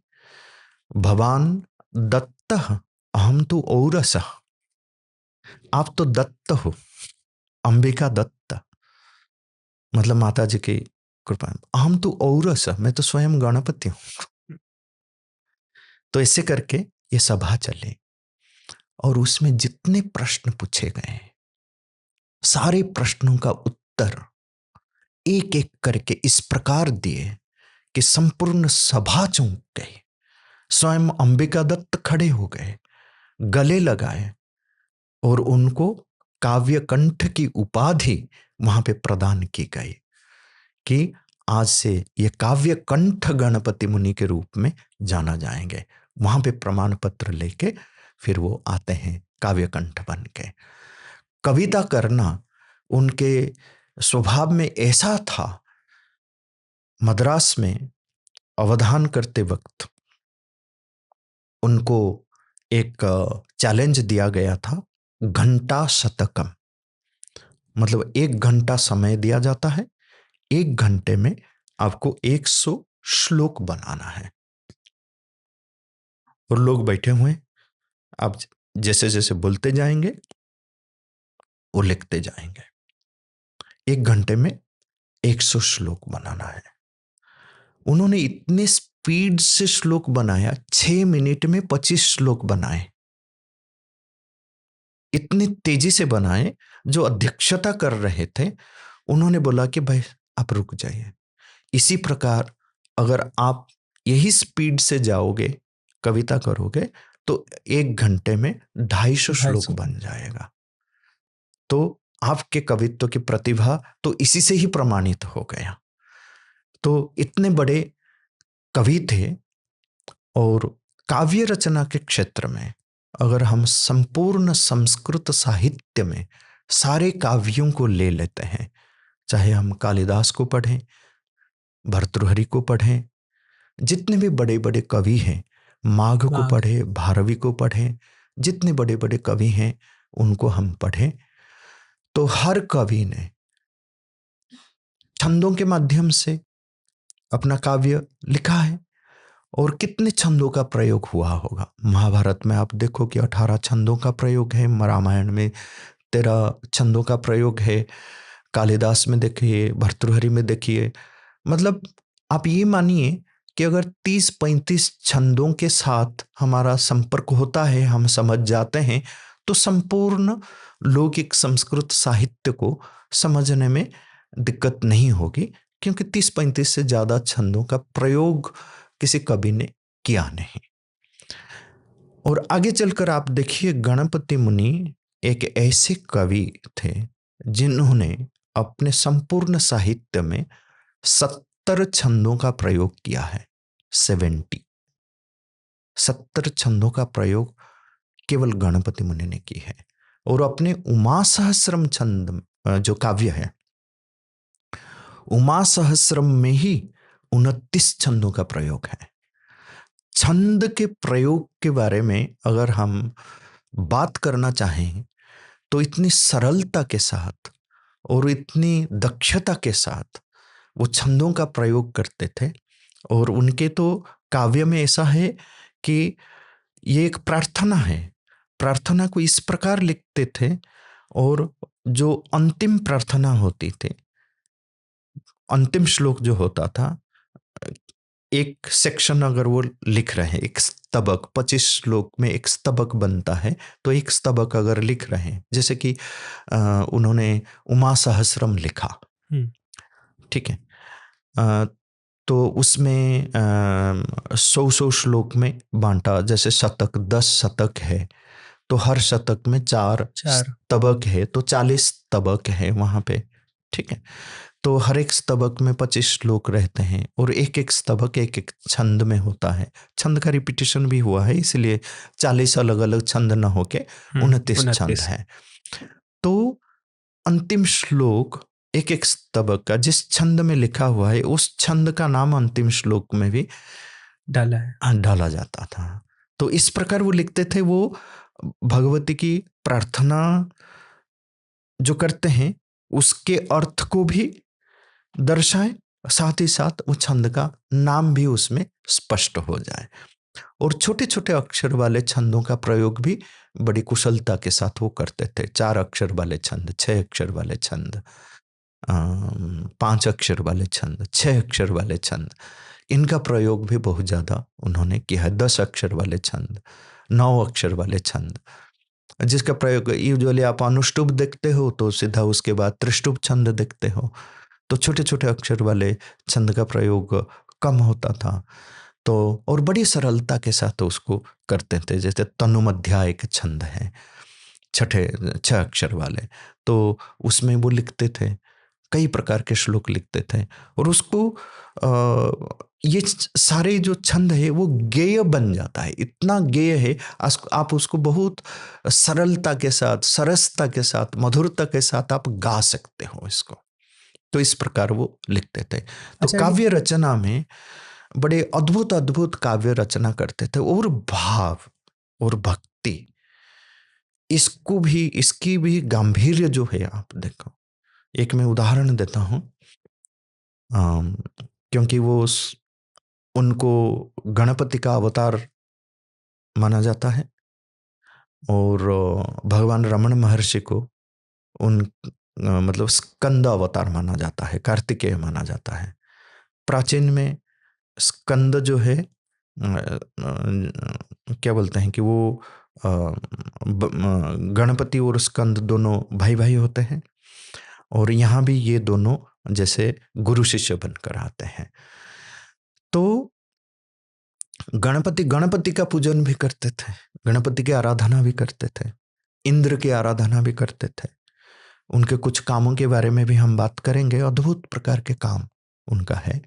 भवान दत्त अहम तो औरस, आप तो दत्त हो, अंबिका दत्त मतलब माता जी की कृपा, अहम तो औरस, मैं तो स्वयं गणपति हूं। तो ऐसे करके ये सभा चले और उसमें जितने प्रश्न पूछे गए सारे प्रश्नों का उत्तर एक एक करके इस प्रकार दिए कि संपूर्ण सभा चौंक गई। स्वयं अंबिका दत्त खड़े हो गए, गले लगाए और उनको काव्य कंठ की उपाधि वहां पे प्रदान की गई कि आज से ये काव्य कंठ गणपति मुनि के रूप में जाना जाएंगे। वहां पे प्रमाण पत्र लेके फिर वो आते हैं काव्य कंठ बन के। कविता करना उनके स्वभाव में ऐसा था। मद्रास में अवधान करते वक्त उनको एक चैलेंज दिया गया था, घंटा शतकम, मतलब 1 घंटा समय दिया जाता है, 1 घंटे में आपको 100 श्लोक बनाना है। और लोग बैठे हुए, आप जैसे जैसे बोलते जाएंगे वो लिखते जाएंगे। 1 घंटे में 100 श्लोक बनाना है। उन्होंने इतने स्पीड से श्लोक बनाया, 6 मिनट में 25 श्लोक बनाए। इतनी तेजी से बनाए, जो अध्यक्षता कर रहे थे उन्होंने बोला कि भाई आप रुक जाइए, इसी प्रकार अगर आप यही स्पीड से जाओगे, कविता करोगे तो 1 घंटे में 250 श्लोक बन जाएगा। तो आपके कवित्व की प्रतिभा तो इसी से ही प्रमाणित हो गया। तो इतने बड़े कवि थे। और काव्य रचना के क्षेत्र में अगर हम संपूर्ण संस्कृत साहित्य में सारे काव्यों को ले लेते हैं, चाहे हम कालिदास को पढ़ें, भर्तृहरि को पढ़ें, जितने भी बड़े बड़े कवि हैं, माघ को पढ़ें, भारवी को पढ़ें, जितने बड़े बड़े कवि हैं उनको हम पढ़ें, तो हर कवि ने छंदों के माध्यम से अपना काव्य लिखा है। और कितने छंदों का प्रयोग हुआ होगा। महाभारत में आप देखो कि 18 छंदों का प्रयोग है, रामायण में 13 छंदों का प्रयोग है, कालिदास में देखिए, भर्तृहरि में देखिए। मतलब आप ये मानिए कि अगर 30-35 छंदों के साथ हमारा संपर्क होता है, हम समझ जाते हैं, तो संपूर्ण लौकिक संस्कृत साहित्य को समझने में दिक्कत नहीं होगी, क्योंकि 30-35 से ज्यादा छंदों का प्रयोग किसी कवि ने किया नहीं। और आगे चलकर आप देखिए, गणपति मुनि एक ऐसे कवि थे जिन्होंने अपने संपूर्ण साहित्य में 70 छंदों का प्रयोग किया है। 70 छंदों का प्रयोग केवल गणपति मुनि ने की है। और अपने उमा सहस्रम छंद जो काव्य है, उमा सहस्रम में ही 29 छंदों का प्रयोग है। छंद के प्रयोग के बारे में अगर हम बात करना चाहें तो इतनी सरलता के साथ और इतनी दक्षता के साथ वो छंदों का प्रयोग करते थे। और उनके तो काव्य में ऐसा है कि ये एक प्रार्थना है, प्रार्थना को इस प्रकार लिखते थे। और जो अंतिम प्रार्थना होती थी, अंतिम श्लोक जो होता था, एक सेक्शन अगर वो लिख रहे हैं, एक स्तबक, 25 श्लोक में एक स्तबक बनता है, तो एक स्तबक अगर लिख रहे हैं, जैसे कि उन्होंने उमा सहस्रम लिखा, ठीक है, तो उसमें 100 श्लोक में बांटा। जैसे शतक, 10 शतक है, तो हर शतक में 4 स्तबक है, तो 40 स्तबक है वहाँ पे, ठीक है। तो हर एक स्तबक में 25 श्लोक रहते हैं, और एक एक स्तबक एक एक छंद में होता है। छंद का रिपीटिशन भी हुआ है, इसलिए 40 अलग अलग छंद न होके 29 छंद है। तो अंतिम श्लोक एक एक स्तबक का जिस छंद में लिखा हुआ है, उस छंद का नाम अंतिम श्लोक में भी डाला जाता था। तो इस प्रकार वो लिखते थे। वो भगवती की प्रार्थना जो करते हैं उसके अर्थ को भी दर्शाए, साथ ही साथ वो छंद का नाम भी उसमें स्पष्ट हो जाए। और छोटे छोटे अक्षर वाले छंदों का प्रयोग भी बड़ी कुशलता के साथ वो करते थे। 4 अक्षर वाले छंद, 6 अक्षर वाले छंद, 5 अक्षर वाले छंद, 6 अक्षर वाले छंद, इनका प्रयोग भी बहुत ज़्यादा उन्होंने किया है। 10 अक्षर वाले छंद, 9 अक्षर वाले छंद, जिसका प्रयोग यूजुअली आप अनुष्टुप देखते हो तो सीधा उसके बाद त्रिष्टुप छंद देखते हो। तो छोटे छोटे अक्षर वाले छंद का प्रयोग कम होता था, तो और बड़ी सरलता के साथ उसको करते थे। जैसे तनुमध्या एक छंद है, 6 अक्षर वाले, तो उसमें वो लिखते थे, कई प्रकार के श्लोक लिखते थे। और उसको ये सारे जो छंद है वो गेय बन जाता है, इतना गेय है, आप उसको बहुत सरलता के साथ, सरसता के साथ, मधुरता के साथ आप गा सकते हो इसको। तो इस प्रकार वो लिखते थे। तो काव्य रचना में बड़े अद्भुत अद्भुत काव्य रचना करते थे। और भाव और भक्ति, इसको भी, इसकी भी गांभीर्य जो है, आप देखो, एक मैं उदाहरण देता हूं, क्योंकि वो उनको गणपति का अवतार माना जाता है, और भगवान रमण महर्षि को मतलब स्कंद अवतार माना जाता है, कार्तिकेय माना जाता है। प्राचीन में स्कंद जो है, क्या बोलते हैं कि वो गणपति और स्कंद दोनों भाई भाई होते हैं, और यहाँ भी ये दोनों जैसे गुरु शिष्य बनकर आते हैं। तो गणपति का पूजन भी करते थे, गणपति की आराधना भी करते थे, इंद्र की आराधना भी करते थे। उनके कुछ कामों के बारे में भी हम बात करेंगे, अद्भुत प्रकार के काम उनका है।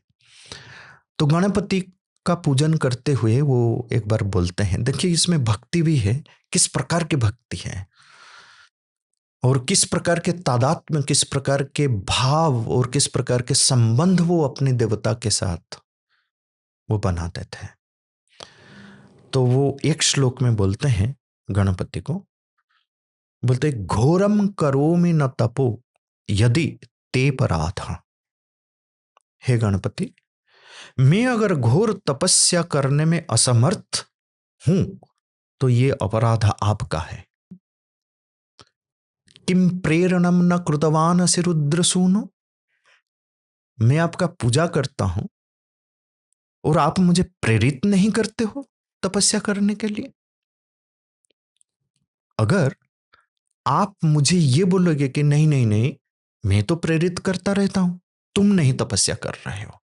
तो गणपति का पूजन करते हुए वो एक बार बोलते हैं, देखिए इसमें भक्ति भी है, किस प्रकार की भक्ति है, और किस प्रकार के तादात्म्य, किस प्रकार के भाव और किस प्रकार के संबंध वो अपने देवता के साथ वो बनाते थे। तो वो एक श्लोक में बोलते हैं गणपति को, बोलते घोरम करोमि न तपो यदि ते पराधा। हे गणपति, मैं अगर घोर तपस्या करने में असमर्थ हूं तो ये अपराध आपका है। किम प्रेरणम न कृतवान असि रुद्रसूनो, मैं आपका पूजा करता हूं और आप मुझे प्रेरित नहीं करते हो तपस्या करने के लिए। अगर आप मुझे ये बोलोगे कि नहीं नहीं नहीं, मैं तो प्रेरित करता रहता हूं, तुम नहीं तपस्या कर रहे हो,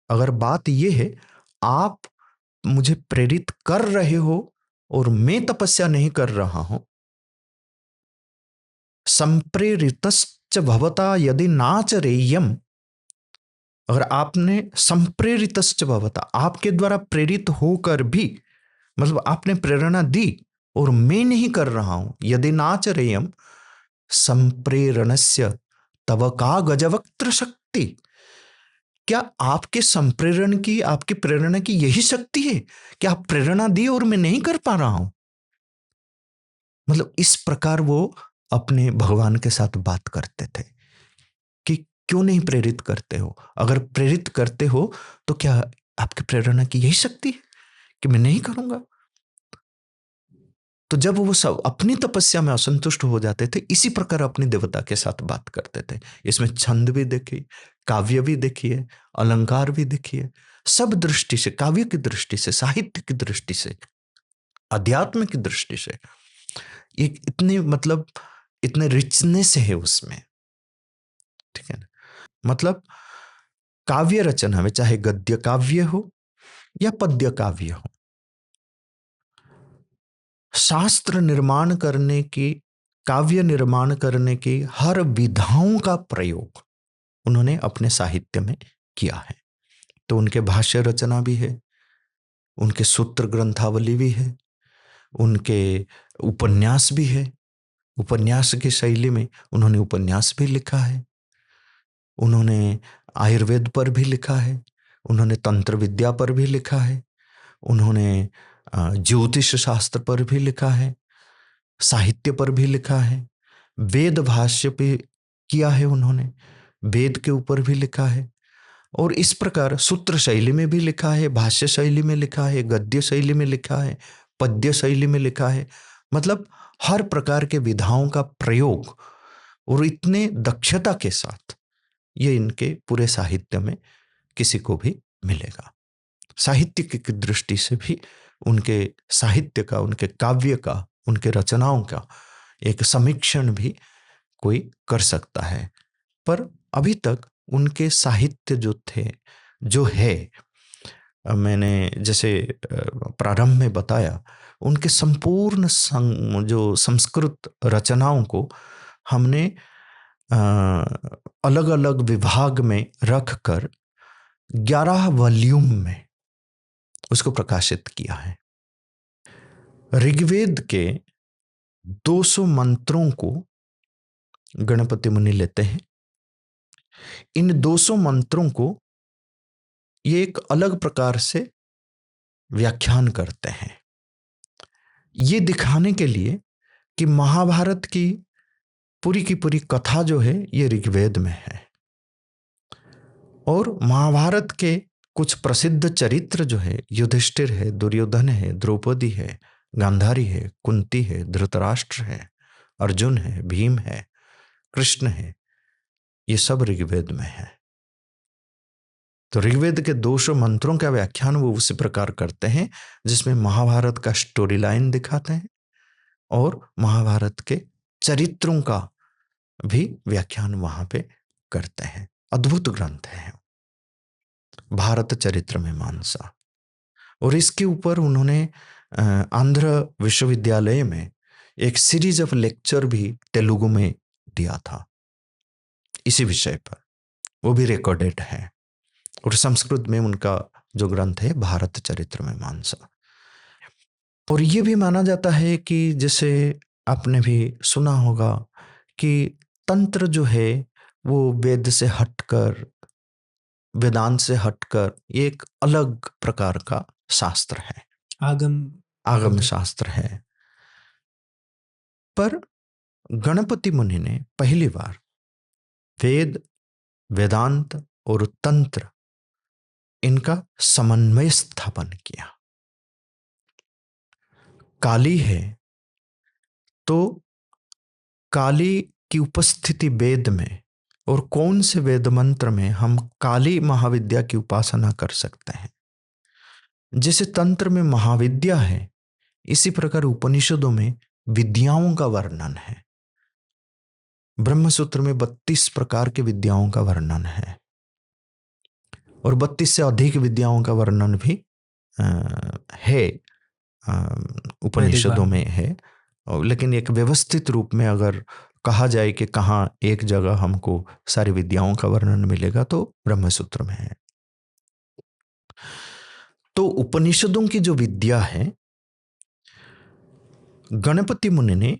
अगर बात यह है आप मुझे प्रेरित कर रहे हो और मैं तपस्या नहीं कर रहा हूं, संप्रेरितश्च भवता यदि नाचरेयम, अगर आपने संप्रेरितश्च भवता, आपके द्वारा प्रेरित होकर भी, मतलब आपने प्रेरणा दी और मैं नहीं कर रहा हूं, यदि नाचरेयम संप्रेरणस्य तव का गजवक्त्र शक्ति, क्या आपके संप्रेरण की, आपकी प्रेरणा की यही शक्ति है कि आप प्रेरणा दी और मैं नहीं कर पा रहा हूं। मतलब इस प्रकार वो अपने भगवान के साथ बात करते थे कि क्यों नहीं प्रेरित करते हो? अगर प्रेरित करते हो तो क्या आपकी प्रेरणा की यही शक्ति है कि मैं नहीं करूंगा? तो जब वो सब अपनी तपस्या में असंतुष्ट हो जाते थे, इसी प्रकार अपनी देवता के साथ बात करते थे। इसमें छंद भी देखिए, काव्य भी देखिए, अलंकार भी देखिए, सब दृष्टि से, काव्य की दृष्टि से, साहित्य की दृष्टि से, अध्यात्म की दृष्टि से, एक इतने मतलब इतने रिचनेस है उसमें, ठीक है ना? मतलब काव्य रचना में, चाहे गद्य काव्य हो या पद्य काव्य हो, शास्त्र निर्माण करने की, काव्य निर्माण करने की हर विधाओं का प्रयोग उन्होंने अपने साहित्य में किया है। तो उनके भाष्य रचना भी है, उनके सूत्र ग्रंथावली भी है, उनके उपन्यास भी है। उपन्यास की शैली में उन्होंने उपन्यास भी लिखा है, उन्होंने आयुर्वेद पर भी लिखा है, उन्होंने तंत्र विद्या पर भी लिखा है, उन्होंने ज्योतिष शास्त्र पर भी लिखा है, साहित्य पर भी लिखा है, वेद भाष्य पे किया है उन्होंने, वेद के ऊपर भी लिखा है, और इस प्रकार सूत्र शैली में भी लिखा है, भाष्य शैली में लिखा है, गद्य शैली में लिखा है, पद्य शैली में लिखा है। मतलब हर प्रकार के विधाओं का प्रयोग, और इतने दक्षता के साथ ये इनके पूरे साहित्य में किसी को भी मिलेगा। साहित्य की दृष्टि से भी उनके साहित्य का, उनके काव्य का, उनके रचनाओं का एक समीक्षण भी कोई कर सकता है। पर अभी तक उनके साहित्य जो थे, जो है, मैंने जैसे प्रारंभ में बताया, उनके संपूर्ण जो संस्कृत रचनाओं को हमने अलग अलग विभाग में रखकर 11 वॉल्यूम में उसको प्रकाशित किया है। ऋग्वेद के 200 मंत्रों को गणपति मुनि लेते हैं। इन 200 मंत्रों को ये एक अलग प्रकार से व्याख्यान करते हैं, ये दिखाने के लिए कि महाभारत की पूरी कथा जो है ये ऋग्वेद में है, और महाभारत के कुछ प्रसिद्ध चरित्र जो है, युधिष्ठिर है, दुर्योधन है, द्रौपदी है, गांधारी है, कुंती है, धृतराष्ट्र है, अर्जुन है, भीम है, कृष्ण है, ये सब ऋग्वेद में है। तो ऋग्वेद के 200 मंत्रों का व्याख्यान वो उसी प्रकार करते हैं जिसमें महाभारत का स्टोरी लाइन दिखाते हैं और महाभारत के चरित्रों का भी व्याख्यान वहां पे करते हैं। अद्भुत ग्रंथ है भारत चरित्र में मानसा। और इसके ऊपर उन्होंने आंध्र विश्वविद्यालय में एक सीरीज ऑफ लेक्चर भी तेलुगु में दिया था इसी विषय पर, वो भी रिकॉर्डेड है। और संस्कृत में उनका जो ग्रंथ है भारत चरित्र में मानसा। और ये भी माना जाता है कि जैसे आपने भी सुना होगा कि तंत्र जो है वो वेद से हटकर, वेदांत से हटकर एक अलग प्रकार का शास्त्र है, आगम शास्त्र है। पर गणपति मुनि ने पहली बार वेद, वेदांत और तंत्र, इनका समन्वय स्थापन किया। काली है तो काली की उपस्थिति वेद में, और कौन से वेद मंत्र में हम काली महाविद्या की उपासना कर सकते हैं। जैसे तंत्र में महाविद्या है, इसी प्रकार उपनिषदों में विद्याओं का वर्णन है। ब्रह्मसूत्र में 32 प्रकार के विद्याओं का वर्णन है, और 32 से अधिक विद्याओं का वर्णन भी है उपनिषदों में है। लेकिन एक व्यवस्थित रूप में अगर कहा जाए कि कहाँ एक जगह हमको सारी विद्याओं का वर्णन मिलेगा तो ब्रह्मसूत्र में है। तो उपनिषदों की जो विद्या है, गणपति मुनि ने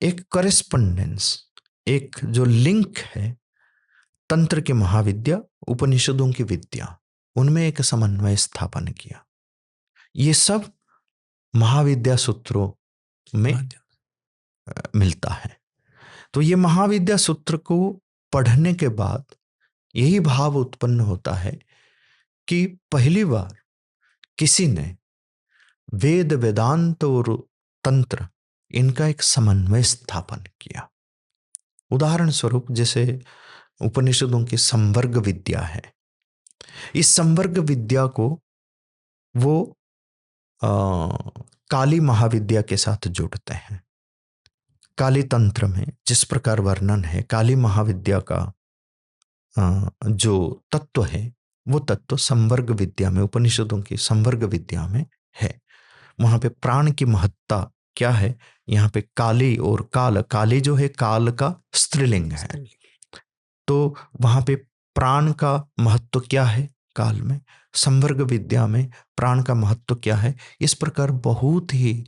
एक करेस्पॉन्डेंस, एक जो लिंक है तंत्र की महाविद्या, उपनिषदों की विद्या, उनमें एक समन्वय स्थापन किया। ये सब महाविद्या सूत्रों में मिलता है। तो ये महाविद्या सूत्र को पढ़ने के बाद यही भाव उत्पन्न होता है कि पहली बार किसी ने वेद, वेदांत और तंत्र, इनका एक समन्वय स्थापन किया। उदाहरण स्वरूप जैसे उपनिषदों की संवर्ग विद्या है, इस संवर्ग विद्या को वो काली महाविद्या के साथ जोड़ते हैं। काली तंत्र में जिस प्रकार वर्णन है, काली महाविद्या का जो तत्व है, वो तत्व संवर्ग विद्या में, उपनिषदों की संवर्ग विद्या में है। वहां पे प्राण की महत्ता क्या है, यहाँ पे काली और काल, काली जो है काल का स्त्रीलिंग है, तो वहां पे प्राण का महत्व क्या है काल में, संवर्ग विद्या में प्राण का महत्व क्या है। इस प्रकार बहुत ही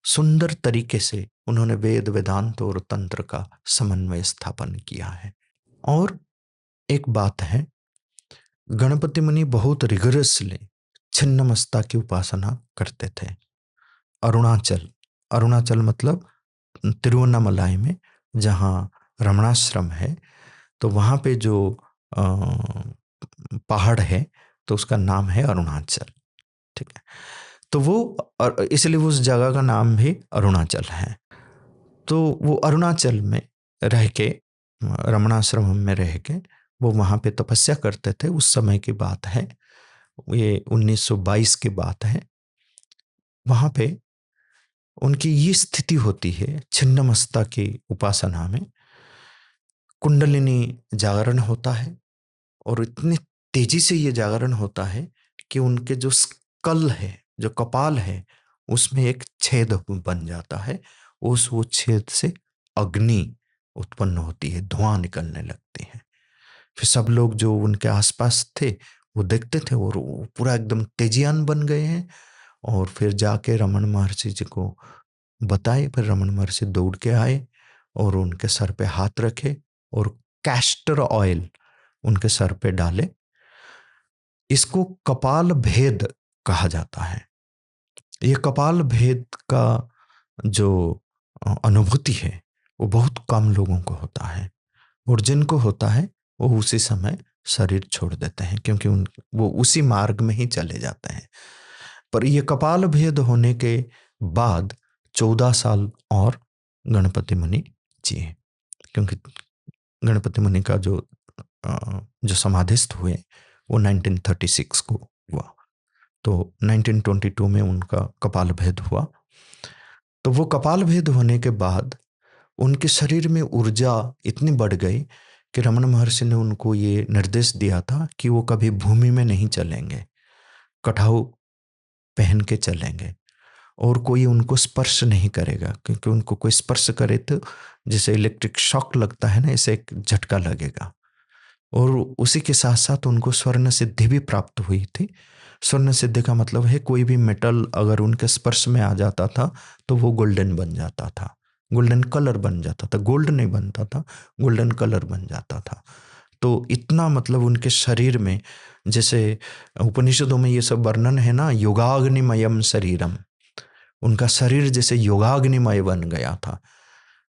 सुंदर तरीके से उन्होंने वेद, वेदांत और तंत्र का समन्वय स्थापन किया है। और एक बात है, गणपति मुनि बहुत रिगरसली छिन्नमस्ता की उपासना करते थे। अरुणाचल, अरुणाचल मतलब तिरुवन्नामलाई में जहाँ रमणाश्रम है, तो वहाँ पे जो पहाड़ है तो उसका नाम है अरुणाचल, ठीक है। तो वो इसलिए उस जगह का नाम भी अरुणाचल है। तो वो अरुणाचल में रह के, रमणाश्रम में रह के वो वहाँ पे तपस्या करते थे। उस समय की बात है, ये 1922 की बात है। वहाँ पे उनकी ये स्थिति होती है छिन्नमस्ता की उपासना में, कुंडलिनी जागरण होता है और इतनी तेजी से ये जागरण होता है कि उनके जो स्कल है, जो कपाल है, उसमें एक छेद बन जाता है। वो छेद से अग्नि उत्पन्न होती है, धुआं निकलने लगती है। फिर सब लोग जो उनके आसपास थे वो देखते थे और वो पूरा एकदम तेजियान बन गए हैं। और फिर जाके रमन महर्षि जी को बताए। फिर रमन महर्षि दौड़ के आए और उनके सर पे हाथ रखे और कैस्टर ऑयल उनके सर पे डाले। इसको कपाल भेद कहा जाता है। ये कपाल भेद का जो अनुभूति है वो बहुत कम लोगों को होता है, और जिनको होता है वो उसी समय शरीर छोड़ देते हैं, क्योंकि वो उसी मार्ग में ही चले जाते हैं। पर ये कपाल भेद होने के बाद 14 साल और गणपति मुनि जिए, क्योंकि गणपति मुनि का जो समाधिस्थ हुए वो 1936 को हुआ। तो 1922 में उनका कपाल भेद हुआ। तो वो कपाल भेद होने के बाद उनके शरीर में ऊर्जा इतनी बढ़ गई कि रमन महर्षि ने उनको ये निर्देश दिया था कि वो कभी भूमि में नहीं चलेंगे, कठाऊ पहन के चलेंगे, और कोई उनको स्पर्श नहीं करेगा, क्योंकि उनको कोई स्पर्श करे तो जैसे इलेक्ट्रिक शॉक लगता है ना, ऐसे एक झटका लगेगा। और उसी के साथ साथ उनको स्वर्ण सिद्धि भी प्राप्त हुई थी। स्वर्ण सिद्धि का मतलब है कोई भी मेटल अगर उनके स्पर्श में आ जाता था तो वो गोल्डन बन जाता था, गोल्डन कलर बन जाता था, गोल्ड नहीं बनता था, गोल्डन कलर बन जाता था। तो इतना मतलब उनके शरीर में, जैसे उपनिषदों में ये सब वर्णन है ना, योगाग्निमयम शरीरम, उनका शरीर जैसे योगाग्निमय बन गया था।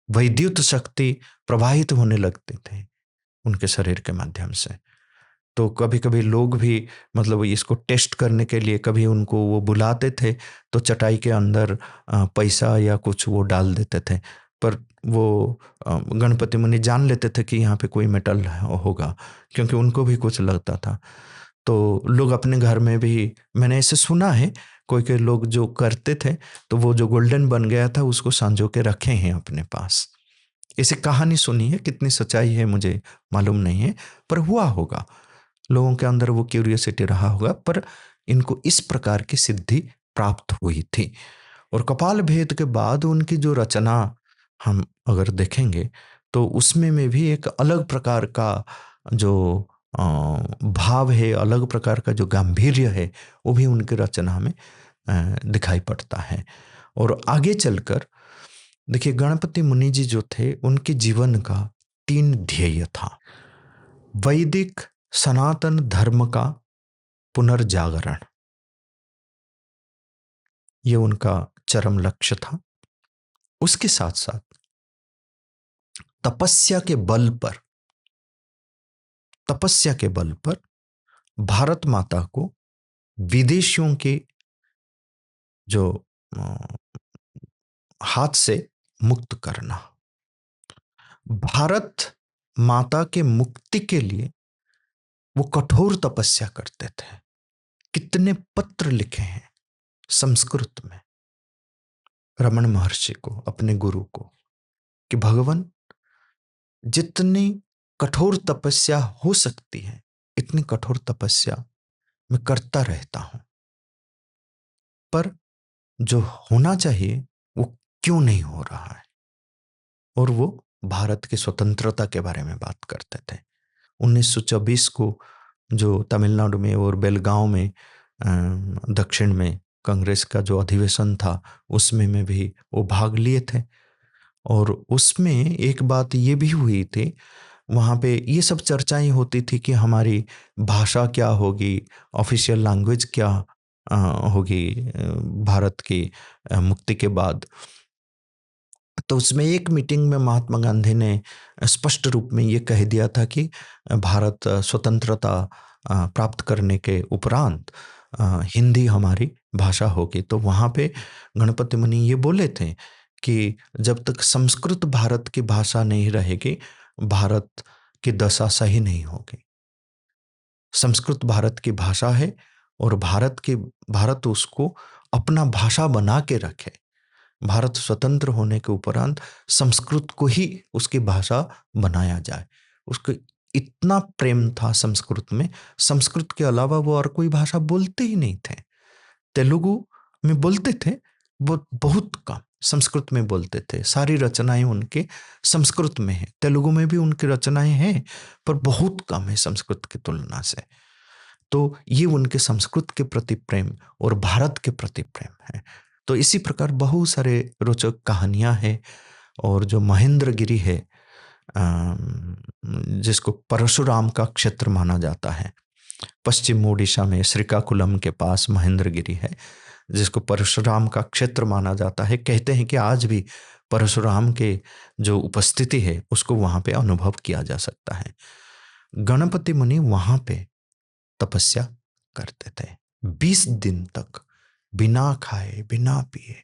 वैद्युत शक्ति प्रवाहित होने लगते थे उनके शरीर के माध्यम से। तो कभी कभी लोग भी मतलब इसको टेस्ट करने के लिए कभी उनको वो बुलाते थे तो चटाई के अंदर पैसा या कुछ वो डाल देते थे, पर वो गणपति मुनि जान लेते थे कि यहाँ पे कोई मेटल होगा, क्योंकि उनको भी कुछ लगता था। तो लोग अपने घर में भी, मैंने ऐसे सुना है, कोई कोई लोग जो करते थे तो वो जो गोल्डन बन गया था उसको संजो के रखे हैं अपने पास। ऐसी कहानी सुनी है, कितनी सच्चाई है मुझे मालूम नहीं है, पर हुआ होगा, लोगों के अंदर वो क्यूरियोसिटी रहा होगा। पर इनको इस प्रकार की सिद्धि प्राप्त हुई थी। और कपाल भेद के बाद उनकी जो रचना हम अगर देखेंगे तो उसमें में भी एक अलग प्रकार का जो भाव है, अलग प्रकार का जो गांधीर्य है, वो भी उनकी रचना में दिखाई पड़ता है। और आगे चलकर देखिए, गणपति मुनि जी जो थे उनके जीवन का 3 ध्येय था। वैदिक सनातन धर्म का पुनर्जागरण, ये उनका चरम लक्ष्य था। उसके साथ साथ तपस्या के बल पर, तपस्या के बल पर भारत माता को विदेशियों के जो हाथ से मुक्त करना। भारत माता के मुक्ति के लिए वो कठोर तपस्या करते थे। कितने पत्र लिखे हैं संस्कृत में रमण महर्षि को, अपने गुरु को, कि भगवान जितनी कठोर तपस्या हो सकती है इतनी कठोर तपस्या मैं करता रहता हूं, पर जो होना चाहिए वो क्यों नहीं हो रहा है। और वो भारत की स्वतंत्रता के बारे में बात करते थे। 1924 को जो तमिलनाडु में और बेलगांव में दक्षिण में कांग्रेस का जो अधिवेशन था उसमें भी वो भाग लिए थे। और उसमें एक बात ये भी हुई थी, वहाँ पे ये सब चर्चाएं होती थी कि हमारी भाषा क्या होगी, ऑफिशियल लैंग्वेज क्या होगी भारत की मुक्ति के बाद। तो उसमें एक मीटिंग में महात्मा गांधी ने स्पष्ट रूप में ये कह दिया था कि भारत स्वतंत्रता प्राप्त करने के उपरांत हिंदी हमारी भाषा होगी। तो वहाँ पे गणपति मुनि ये बोले थे कि जब तक संस्कृत भारत की भाषा नहीं रहेगी भारत की दशा सही नहीं होगी। संस्कृत भारत की भाषा है और भारत उसको अपना भाषा बना के रखे। भारत स्वतंत्र होने के उपरांत संस्कृत को ही उसकी भाषा बनाया जाए। उसको इतना प्रेम था संस्कृत में, संस्कृत के अलावा वो और कोई भाषा बोलते ही नहीं थे। तेलुगु में बोलते थे, वो बहुत कम संस्कृत में बोलते थे। सारी रचनाएं उनके संस्कृत में है, तेलुगु में भी उनकी रचनाएं हैं पर बहुत कम है संस्कृत की तुलना से। तो ये उनके संस्कृत के प्रति प्रेम और भारत के प्रति प्रेम है। तो इसी प्रकार बहुत सारे रोचक कहानियां हैं। और जो महेंद्रगिरी है जिसको परशुराम का क्षेत्र माना जाता है, पश्चिम ओडिशा में श्रीकाकुलम के पास महेंद्रगिरी है जिसको परशुराम का क्षेत्र माना जाता है। कहते हैं कि आज भी परशुराम के जो उपस्थिति है उसको वहां पे अनुभव किया जा सकता है। गणपति मुनि वहां पे तपस्या करते थे 20 दिन तक, बिना खाए बिना पिए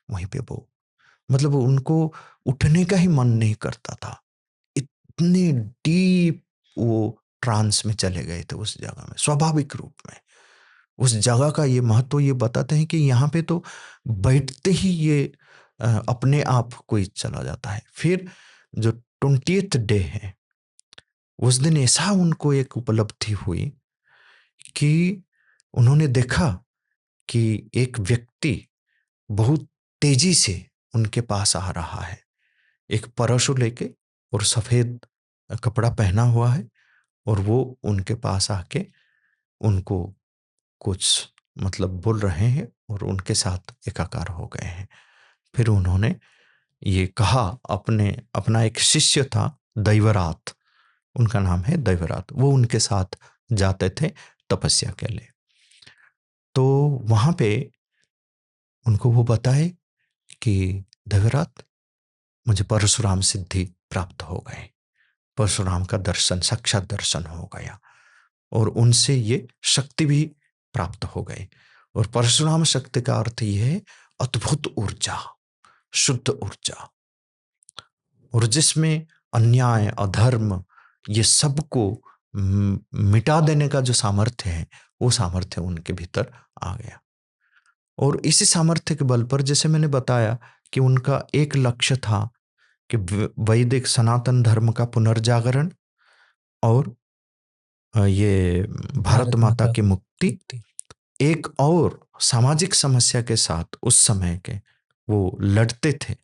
वहीं पे वो, मतलब उनको उठने का ही मन नहीं करता था। इतने डीप वो ट्रांस में चले गए थे उस जगह में, स्वाभाविक रूप में। उस जगह का ये महत्व ये बताते हैं कि यहाँ पे तो बैठते ही ये अपने आप कोई चला जाता है। फिर जो 20th डे है उस दिन ऐसा उनको एक उपलब्धि हुई कि उन्होंने देखा कि एक व्यक्ति बहुत तेजी से उनके पास आ रहा है, एक परशु लेके और सफेद कपड़ा पहना हुआ है, और वो उनके पास आके उनको कुछ मतलब बोल रहे हैं और उनके साथ एकाकार हो गए हैं। फिर उन्होंने ये कहा, अपना एक शिष्य था दैवरात, उनका नाम है दैवरात, वो उनके साथ जाते थे तपस्या के लिए। तो वहां पे उनको वो बताए कि दैवरात मुझे परशुराम सिद्धि प्राप्त हो गए, परशुराम का दर्शन, साक्षात दर्शन हो गया और उनसे ये शक्ति भी प्राप्त हो गई। और परशुराम शक्ति का अर्थ ये है अद्भुत ऊर्जा, शुद्ध ऊर्जा, और जिसमें अन्याय अधर्म ये सबको मिटा देने का जो सामर्थ्य है वो सामर्थ्य उनके भीतर आ गया। और इसी सामर्थ्य के बल पर, जैसे मैंने बताया कि उनका एक लक्ष्य था कि वैदिक सनातन धर्म का पुनर्जागरण और ये भारत माता की मुक्ति, एक और सामाजिक समस्या के साथ उस समय के वो लड़ते थे,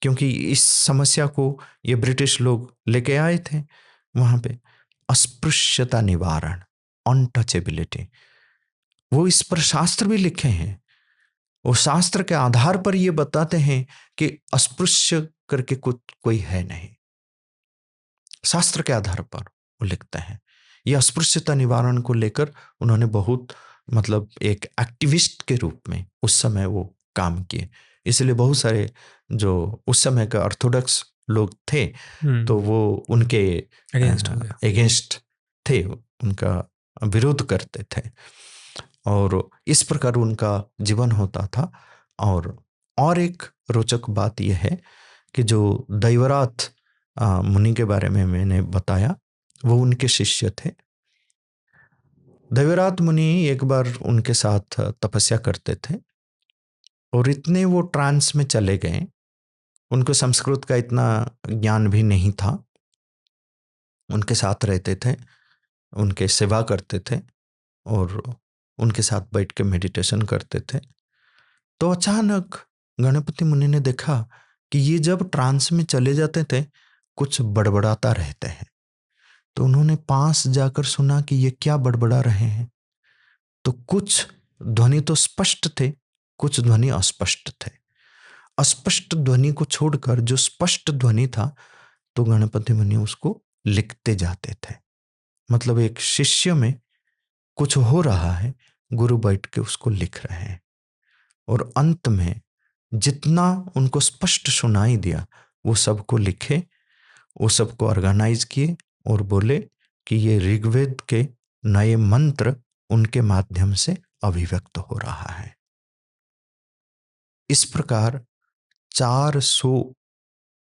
क्योंकि इस समस्या को ये ब्रिटिश लोग लेके आए थे वहां पे, अस्पृश्यता निवारण, अनटचेबिलिटी। वो इस पर शास्त्र भी लिखे हैं और शास्त्र के आधार पर ये बताते हैं कि अस्पृश्य करके कोई है नहीं। शास्त्र के आधार पर वो लिखते हैं। ये अस्पृश्यता निवारण को लेकर उन्होंने बहुत मतलब एक एक्टिविस्ट के रूप में उस समय वो काम किए। इसलिए बहुत सारे जो उस समय का ऑर्थोडॉक्स लोग थे तो वो उनके अगेंस्ट थे, उनका विरोध करते थे, और इस प्रकार उनका जीवन होता था। और एक रोचक बात यह है कि जो दैवरात मुनि के बारे में मैंने बताया, वो उनके शिष्य थे। दैवरात मुनि एक बार उनके साथ तपस्या करते थे, और इतने वो ट्रांस में चले गए, उनको संस्कृत का इतना ज्ञान भी नहीं था। उनके साथ रहते थे, उनके सेवा करते थे, और उनके साथ बैठ के मेडिटेशन करते थे। तो अचानक गणपति मुनि ने देखा कि ये जब ट्रांस में चले जाते थे, कुछ बड़बड़ाता रहते हैं। तो उन्होंने पास जाकर सुना कि ये क्या बड़बड़ा रहे हैं। तो कुछ ध्वनि तो स्पष्ट थे, कुछ ध्वनि अस्पष्ट थे। अस्पष्ट ध्वनि को छोड़कर जो स्पष्ट ध्वनि था, तो गणपति मुनि उसको लिखते जाते थे। मतलब एक शिष्य में कुछ हो रहा है, गुरु बैठ के उसको लिख रहे हैं, और अंत में जितना उनको स्पष्ट सुनाई दिया वो सबको लिखे, वो सबको ऑर्गेनाइज किए, और बोले कि ये ऋग्वेद के नए मंत्र उनके माध्यम से अभिव्यक्त हो रहा है। इस प्रकार 400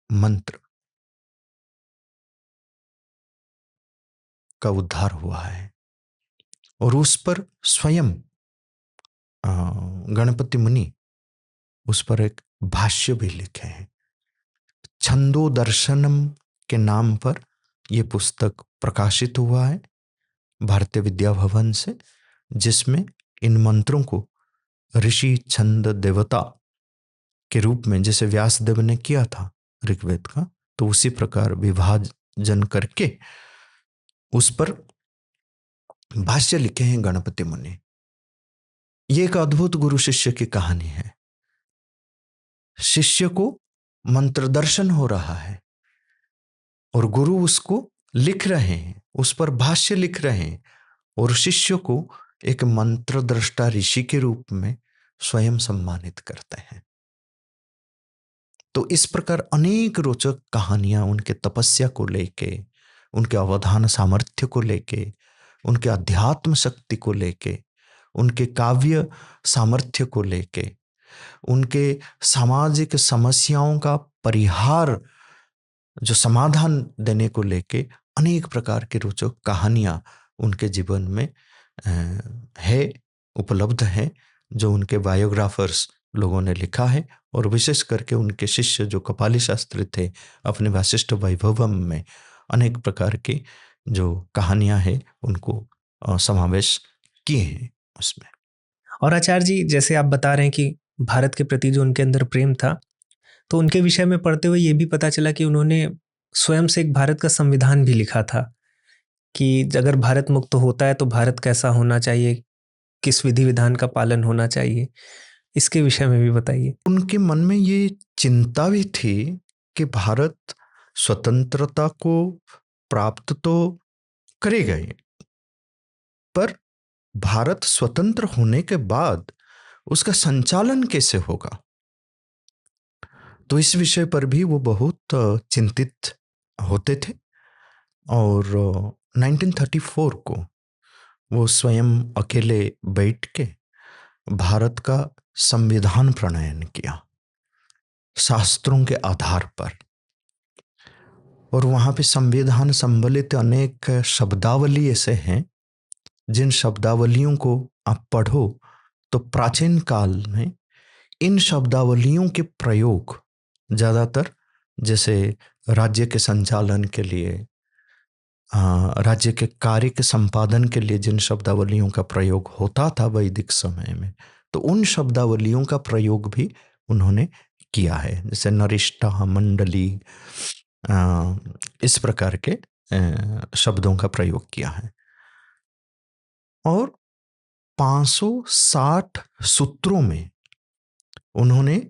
मंत्र का उद्धार हुआ है, और उस पर स्वयं गणपति मुनि उस पर एक भाष्य भी लिखे हैं। छंदो दर्शनम के नाम पर यह पुस्तक प्रकाशित हुआ है भारतीय विद्या भवन से, जिसमें इन मंत्रों को ऋषि छंद देवता के रूप में, जैसे व्यासदेव ने किया था ऋग्वेद का, तो उसी प्रकार विभाजन करके उस पर भाष्य लिखे हैं गणपति मुनि। ये एक अद्भुत गुरु शिष्य की कहानी है। शिष्य को मंत्र दर्शन हो रहा है, और गुरु उसको लिख रहे हैं, उस पर भाष्य लिख रहे हैं, और शिष्य को एक मंत्र दृष्टा ऋषि के रूप में स्वयं सम्मानित करते हैं। तो इस प्रकार अनेक रोचक कहानियां उनके तपस्या को लेके, उनके अवधान सामर्थ्य को लेके, उनके अध्यात्म शक्ति को लेके, उनके काव्य सामर्थ्य को लेके, उनके सामाजिक समस्याओं का परिहार, जो समाधान देने को लेके अनेक प्रकार के रोचक कहानियां उनके जीवन में है, उपलब्ध है, जो उनके बायोग्राफर्स लोगों ने लिखा है। और विशेष करके उनके शिष्य जो कपाली शास्त्री थे, अपने वासिष्ठ वैभवम में अनेक प्रकार की जो कहानियां हैं उनको समावेश किए हैं उसमें। और आचार्य जी, जैसे आप बता रहे हैं कि भारत के प्रति जो उनके अंदर प्रेम था, तो उनके विषय में पढ़ते हुए ये भी पता चला कि उन्होंने स्वयं से एक भारत का संविधान भी लिखा था कि अगर भारत मुक्त होता है तो भारत कैसा होना चाहिए, किस विधि विधान का पालन होना चाहिए, इसके विषय में भी बताइए। उनके मन में ये चिंता भी थी कि भारत स्वतंत्रता को प्राप्त तो करेगा ही, पर भारत स्वतंत्र होने के बाद उसका संचालन कैसे होगा। तो इस विषय पर भी वो बहुत चिंतित होते थे। और 1934 को वो स्वयं अकेले बैठ के भारत का संविधान प्रणयन किया शास्त्रों के आधार पर। और वहाँ पे संविधान संबलित अनेक शब्दावली ऐसे हैं जिन शब्दावलियों को आप पढ़ो तो प्राचीन काल में इन शब्दावलियों के प्रयोग ज़्यादातर, जैसे राज्य के संचालन के लिए, राज्य के कार्य के संपादन के लिए जिन शब्दावलियों का प्रयोग होता था वैदिक समय में, तो उन शब्दावलियों का प्रयोग भी उन्होंने किया है, जैसे नरिष्ठा, मंडली, इस प्रकार के शब्दों का प्रयोग किया है। और 560 सूत्रों में उन्होंने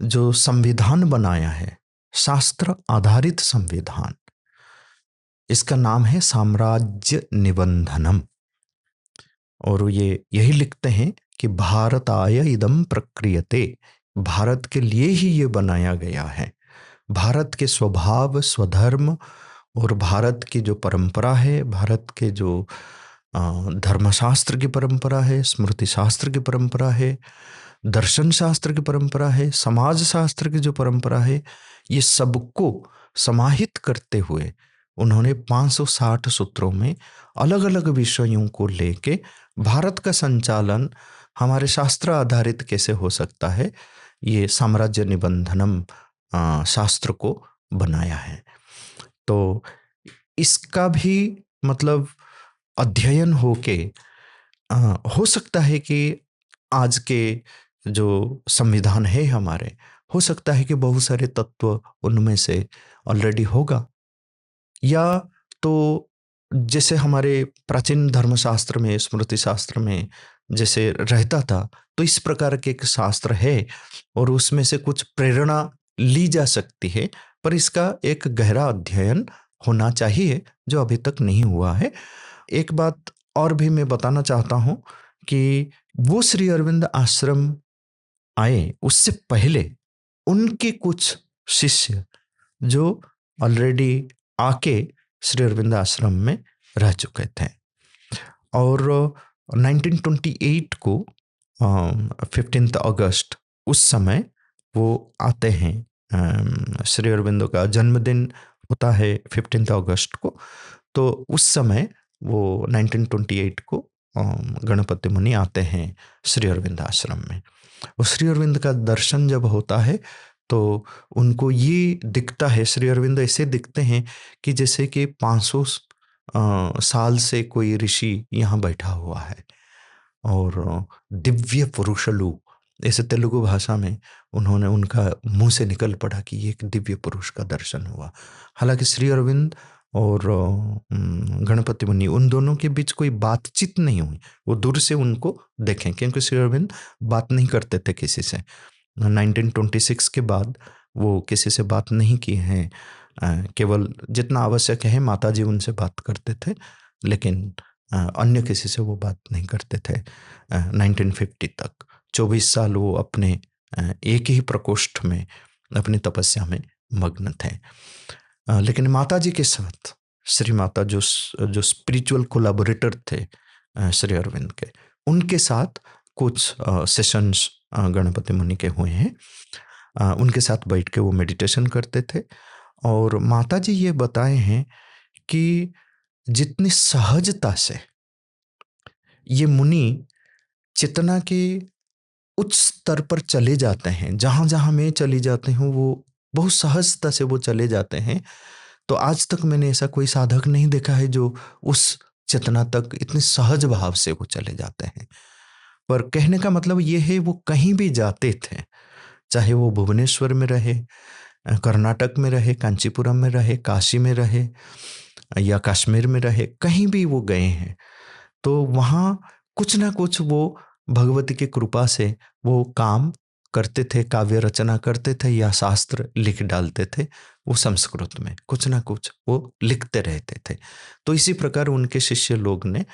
जो संविधान बनाया है, शास्त्र आधारित संविधान, इसका नाम है साम्राज्य निबंधनम। और ये यही लिखते हैं कि भारताय इदं प्रक्रियते, भारत के लिए ही ये बनाया गया है। भारत के स्वभाव, स्वधर्म और भारत की जो परंपरा है, भारत के जो धर्मशास्त्र की परंपरा है, स्मृति शास्त्र की परंपरा है, दर्शन शास्त्र की परंपरा है, समाज शास्त्र की जो परंपरा है, ये सबको समाहित करते हुए उन्होंने 560 सूत्रों में अलग अलग विषयों को लेके भारत का संचालन हमारे शास्त्र आधारित कैसे हो सकता है, ये साम्राज्य निबंधनम शास्त्र को बनाया है। तो इसका भी मतलब अध्ययन होके हो सकता है कि आज के जो संविधान है हमारे, हो सकता है कि बहुत सारे तत्व उनमें से ऑलरेडी होगा, या तो जैसे हमारे प्राचीन धर्मशास्त्र में, स्मृति शास्त्र में जैसे रहता था, तो इस प्रकार के एक शास्त्र है और उसमें से कुछ प्रेरणा ली जा सकती है, पर इसका एक गहरा अध्ययन होना चाहिए जो अभी तक नहीं हुआ है। एक बात और भी मैं बताना चाहता हूँ कि वो श्री अरविंद आश्रम आए उससे पहले उनके कुछ शिष्य जो ऑलरेडी आके श्री अरविंद आश्रम में रह चुके थे, और 1928 को 15 अगस्त उस समय वो आते हैं। श्री अरविंदो का जन्मदिन होता है 15 अगस्त को, तो उस समय वो 1928 को गणपति मुनि आते हैं श्री अरविंद आश्रम में। और श्री अरविंद का दर्शन जब होता है तो उनको ये दिखता है, श्री अरविंद ऐसे दिखते हैं कि जैसे कि 500 साल से कोई ऋषि यहाँ बैठा हुआ है, और दिव्य पुरुषलु, ऐसे तेलुगु भाषा में उन्होंने, उनका मुंह से निकल पड़ा कि ये एक दिव्य पुरुष का दर्शन हुआ। हालांकि श्री अरविंद और गणपति मुनि उन दोनों के बीच कोई बातचीत नहीं हुई, वो दूर से उनको देखें, क्योंकि श्री अरविंद बात नहीं करते थे किसी से। 1926 के बाद वो किसी से बात नहीं की हैं, केवल जितना आवश्यक है माता जी उनसे बात करते थे, लेकिन अन्य किसी से वो बात नहीं करते थे। 1950 तक 24 साल वो अपने एक ही प्रकोष्ठ में अपनी तपस्या में मग्न थे। लेकिन माता जी के साथ श्री माता जो स्पिरिचुअल कोलैबोरेटर थे श्री अरविंद के, उनके साथ कुछ सेशंस गणपति मुनि के हुए हैं। उनके साथ बैठ के वो मेडिटेशन करते थे, और माता जी ये बताए हैं कि जितनी सहजता से ये मुनि चेतना के उच्च स्तर पर चले जाते हैं, जहाँ जहाँ मैं चली जाती हूँ वो बहुत सहजता से वो चले जाते हैं। तो आज तक मैंने ऐसा कोई साधक नहीं देखा है जो उस चेतना तक इतने सहज भाव से वो चले जाते हैं। पर कहने का मतलब ये है, वो कहीं भी जाते थे, चाहे वो भुवनेश्वर में रहे, कर्नाटक में रहे, कांचीपुरम में रहे, काशी में रहे या कश्मीर में रहे, कहीं भी वो गए हैं, तो वहाँ कुछ ना कुछ वो भगवती की कृपा से वो काम करते थे, काव्य रचना करते थे या शास्त्र लिख डालते थे। वो संस्कृत में कुछ ना कुछ वो लिखते रहते थे। तो इसी प्रकार उनके शिष्य लोग ने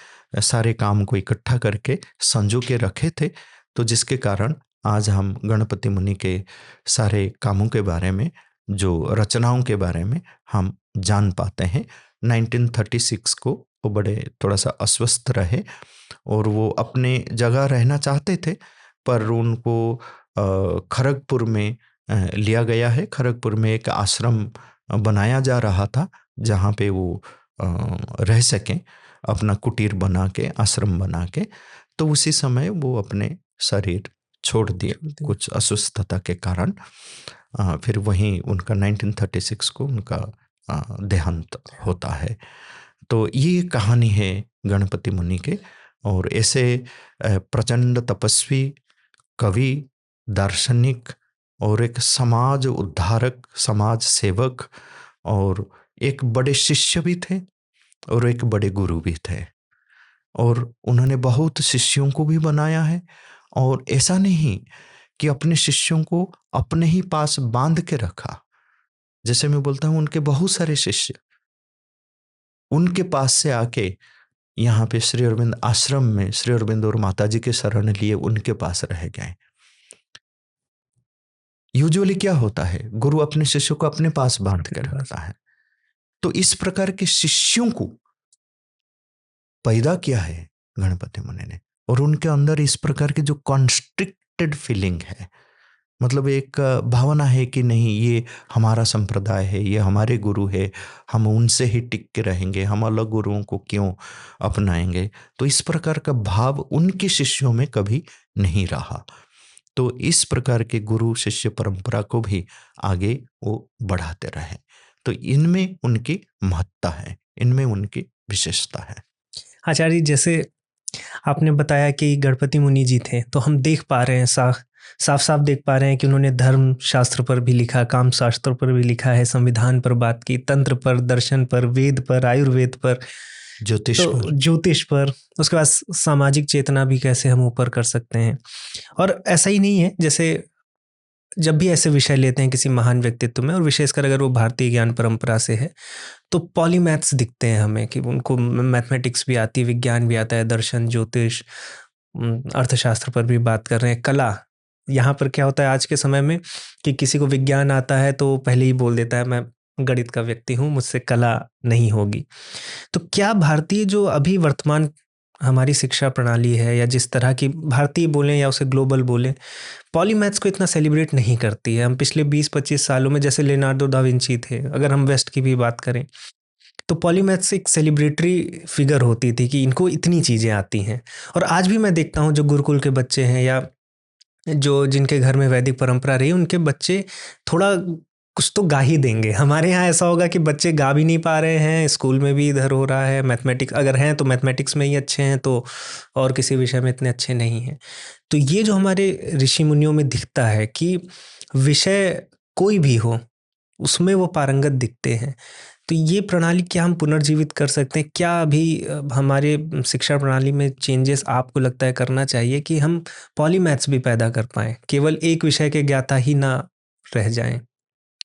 सारे काम को इकट्ठा करके संजो के रखे थे, तो जिसके कारण आज हम गणपति मुनि के सारे कामों के बारे में, जो रचनाओं के बारे में हम जान पाते हैं। 1936 को वो बड़े थोड़ा सा अस्वस्थ रहे और वो अपने जगह रहना चाहते थे, पर उनको खड़गपुर में लिया गया है। खड़गपुर में एक आश्रम बनाया जा रहा था जहाँ पे वो रह सकें, अपना कुटीर बना के, आश्रम बना के। तो उसी समय वो अपने शरीर छोड़ दिए कुछ अस्वस्थता के कारण। फिर वहीं उनका 1936 को उनका देहांत होता है। तो ये कहानी है गणपति मुनि के, और ऐसे प्रचंड तपस्वी, कवि, दार्शनिक और एक समाज उद्धारक, समाज सेवक, और एक बड़े शिष्य भी थे और एक बड़े गुरु भी थे, और उन्होंने बहुत शिष्यों को भी बनाया है। और ऐसा नहीं कि अपने शिष्यों को अपने ही पास बांध के रखा, जैसे मैं बोलता हूं उनके बहुत सारे शिष्य उनके पास से आके यहाँ पे श्री अरविंद आश्रम में श्री अरविंद और माता जी के शरण लिए उनके पास रह गए। यूजुअली क्या होता है, गुरु अपने शिष्य को अपने पास बांध के रखता है, तो इस प्रकार के शिष्यों को पैदा किया है गणपति मुनि ने, और उनके अंदर इस प्रकार की जो कॉन्स्ट्रिक्टेड फीलिंग है, मतलब एक भावना है कि नहीं ये हमारा संप्रदाय है, ये हमारे गुरु है, हम उनसे ही टिक के रहेंगे, हम अलग गुरुओं को क्यों अपनाएंगे। तो इस प्रकार का भाव उनके शिष्यों में कभी नहीं रहा। तो इस प्रकार के गुरु शिष्य परंपरा को भी आगे वो बढ़ाते रहे। तो इनमें उनकी महत्ता है, इनमें उनकी विशेषता है। आचार्य जी, जैसे आपने बताया कि गणपति मुनि जी थे, तो हम देख पा रहे हैं, साफ साफ देख पा रहे हैं कि उन्होंने धर्म शास्त्र पर भी लिखा, काम शास्त्र पर भी लिखा है, संविधान पर बात की, तंत्र पर, दर्शन पर, वेद पर, आयुर्वेद पर, ज्योतिष पर, उसके बाद सामाजिक चेतना भी कैसे हम ऊपर कर सकते हैं। और ऐसा ही नहीं है, जैसे जब भी ऐसे विषय लेते हैं किसी महान व्यक्तित्व में, और विशेषकर अगर वो भारतीय ज्ञान परंपरा से है, तो पॉलीमैथ्स दिखते हैं हमें कि उनको मैथमेटिक्स भी आती है, विज्ञान भी आता है, दर्शन, ज्योतिष, अर्थशास्त्र पर भी बात कर रहे हैं, कला। यहाँ पर क्या होता है आज के समय में कि किसी को विज्ञान आता है तो पहले ही बोल देता है मैं गणित का व्यक्ति हूँ, मुझसे कला नहीं होगी। तो क्या भारतीय जो अभी वर्तमान हमारी शिक्षा प्रणाली है, या जिस तरह की भारतीय बोलें या उसे ग्लोबल बोलें, पॉलीमैथ्स को इतना सेलिब्रेट नहीं करती है। हम पिछले 20-25 सालों में, जैसे लियोनार्डो दा विंची थे, अगर हम वेस्ट की भी बात करें, तो पॉलीमैथ्स एक सेलिब्रेटरी फिगर होती थी कि इनको इतनी चीज़ें आती हैं। और आज भी मैं देखता हूँ जो गुरुकुल के बच्चे हैं, या जो जिनके घर में वैदिक परंपरा रही, उनके बच्चे थोड़ा कुछ तो गा ही देंगे। हमारे यहाँ ऐसा होगा कि बच्चे गा भी नहीं पा रहे हैं, स्कूल में भी इधर हो रहा है, मैथमेटिक्स अगर हैं तो मैथमेटिक्स में ही अच्छे हैं, तो और किसी विषय में इतने अच्छे नहीं हैं। तो ये जो हमारे ऋषि मुनियों में दिखता है कि विषय कोई भी हो उसमें वो पारंगत दिखते हैं। तो ये प्रणाली क्या हम पुनर्जीवित कर सकते हैं? क्या अभी हमारे शिक्षा प्रणाली में चेंजेस आपको लगता है करना चाहिए कि हम पॉलीमैथ्स भी पैदा कर पाएँ, केवल एक विषय के ज्ञाता ही ना रह जाएँ?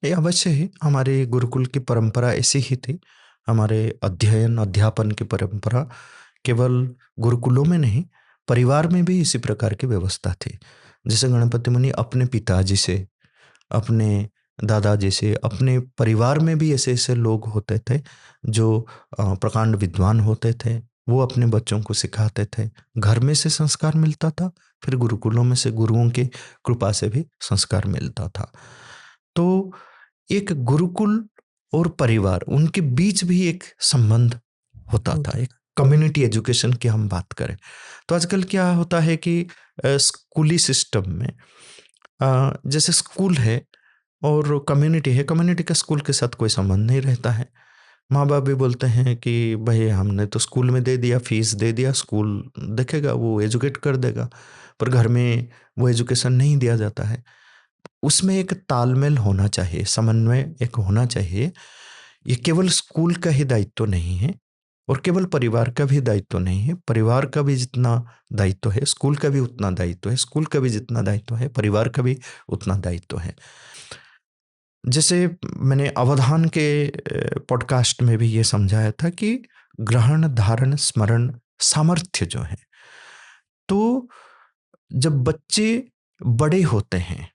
ये अवश्य ही, हमारे गुरुकुल की परंपरा ऐसी ही थी। हमारे अध्ययन अध्यापन की परंपरा केवल गुरुकुलों में नहीं, परिवार में भी इसी प्रकार की व्यवस्था थी। जैसे गणपति मुनि अपने पिताजी से, अपने दादाजी से, अपने परिवार में भी ऐसे ऐसे लोग होते थे जो प्रकांड विद्वान होते थे, वो अपने बच्चों को सिखाते थे। घर में से संस्कार मिलता था, फिर गुरुकुलों में से गुरुओं की कृपा से भी संस्कार मिलता था। तो एक गुरुकुल और परिवार, उनके बीच भी एक संबंध होता था। एक कम्युनिटी एजुकेशन की हम बात करें तो आजकल क्या होता है कि स्कूली सिस्टम में जैसे स्कूल है और कम्युनिटी है, कम्युनिटी का स्कूल के साथ कोई संबंध नहीं रहता है। माँ बाप भी बोलते हैं कि भाई हमने तो स्कूल में दे दिया, फीस दे दिया, स्कूल देखेगा, वो एजुकेट कर देगा, पर घर में वो एजुकेशन नहीं दिया जाता है। उसमें एक तालमेल होना चाहिए, समन्वय एक होना चाहिए। ये केवल स्कूल का ही दायित्व नहीं है और केवल परिवार का भी दायित्व नहीं है। परिवार का भी जितना दायित्व है, स्कूल का भी उतना दायित्व है। स्कूल का भी जितना दायित्व है, परिवार का भी उतना दायित्व है। जैसे मैंने अवधान के पॉडकास्ट में भी ये समझाया था कि ग्रहण, धारण, स्मरण, सामर्थ्य जो है, तो जब बच्चे बड़े होते हैं,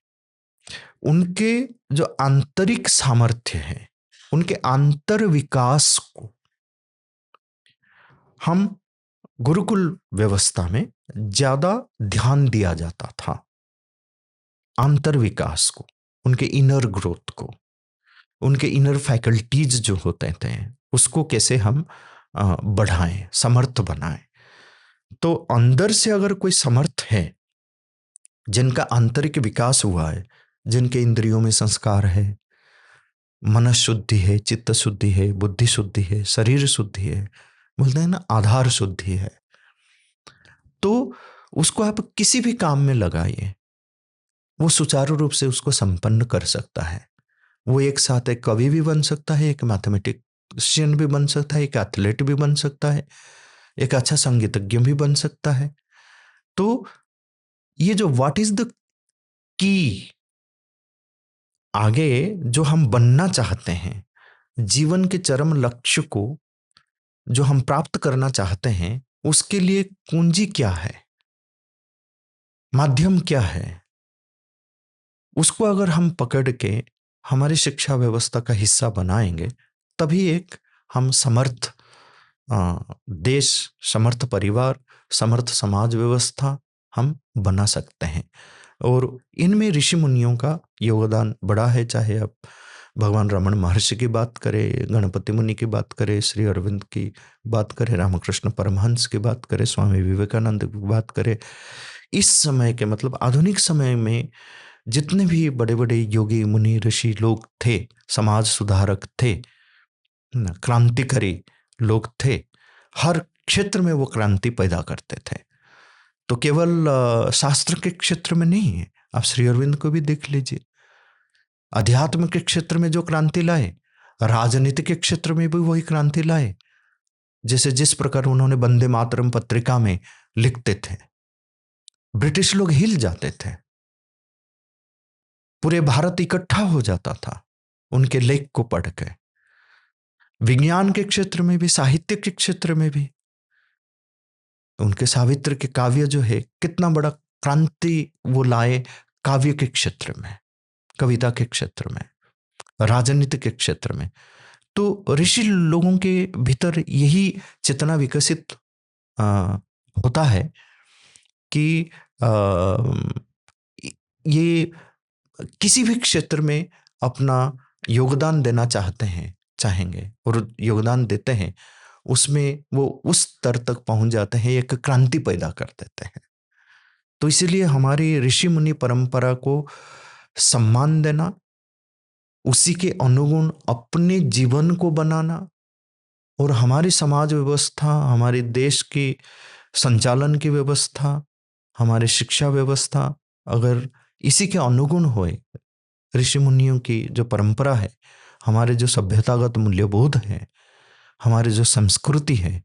उनके जो आंतरिक सामर्थ्य है, उनके आंतर विकास को हम गुरुकुल व्यवस्था में ज्यादा ध्यान दिया जाता था। आंतर विकास को, उनके इनर ग्रोथ को, उनके इनर फैकल्टीज जो होते थे उसको कैसे हम बढ़ाएं, समर्थ बनाएं। तो अंदर से अगर कोई समर्थ है, जिनका आंतरिक विकास हुआ है, जिनके इंद्रियों में संस्कार है, मन शुद्धि है, चित्त शुद्धि है, बुद्धि शुद्धि है, शरीर शुद्धि है, बोलते हैं ना आधार शुद्धि है, तो उसको आप किसी भी काम में लगाइए, वो सुचारू रूप से उसको संपन्न कर सकता है। वो एक साथ एक कवि भी बन सकता है, एक मैथमेटिशियन भी बन सकता है, एक एथलीट भी बन सकता है, एक अच्छा संगीतज्ञ भी बन सकता है। तो ये जो व्हाट इज द की, आगे जो हम बनना चाहते हैं, जीवन के चरम लक्ष्य को जो हम प्राप्त करना चाहते हैं, उसके लिए कुंजी क्या है, माध्यम क्या है, उसको अगर हम पकड़ के हमारी शिक्षा व्यवस्था का हिस्सा बनाएंगे तभी एक हम समर्थ देश, समर्थ परिवार, समर्थ समाज व्यवस्था हम बना सकते हैं। और इनमें ऋषि मुनियों का योगदान बड़ा है, चाहे आप भगवान रमण महर्षि की बात करें, गणपति मुनि की बात करें, श्री अरविंद की बात करें, रामकृष्ण परमहंस की बात करें, स्वामी विवेकानंद की बात करें। इस समय के मतलब आधुनिक समय में जितने भी बड़े बड़े योगी मुनि ऋषि लोग थे, समाज सुधारक थे, क्रांतिकारी लोग थे, हर क्षेत्र में वो क्रांति पैदा करते थे। तो केवल शास्त्र के क्षेत्र में नहीं है, आप श्री अरविंद को भी देख लीजिए, अध्यात्म के क्षेत्र में जो क्रांति लाए, राजनीति के क्षेत्र में भी वही क्रांति लाए। जैसे जिस प्रकार उन्होंने वंदे मातरम पत्रिका में लिखते थे, ब्रिटिश लोग हिल जाते थे, पूरे भारत इकट्ठा हो जाता था उनके लेख को पढ़ के। विज्ञान के क्षेत्र में भी, साहित्य के क्षेत्र में भी उनके सावित्र के काव्य जो है, कितना बड़ा क्रांति वो लाए काव्य के क्षेत्र में, कविता के क्षेत्र में, राजनीति के क्षेत्र में। तो ऋषि लोगों के भीतर यही चेतना विकसित होता है कि ये किसी भी क्षेत्र में अपना योगदान देना चाहेंगे और योगदान देते हैं, उसमें वो उस स्तर तक पहुंच जाते हैं, एक क्रांति पैदा कर देते हैं। तो इसीलिए हमारी ऋषि मुनि परंपरा को सम्मान देना, उसी के अनुगुण अपने जीवन को बनाना और हमारी समाज व्यवस्था, हमारे देश की संचालन की व्यवस्था, हमारे शिक्षा व्यवस्था अगर इसी के अनुगुण होए, ऋषि मुनियों की जो परंपरा है, हमारे जो सभ्यतागत मूल्यबोध है, हमारी जो संस्कृति है,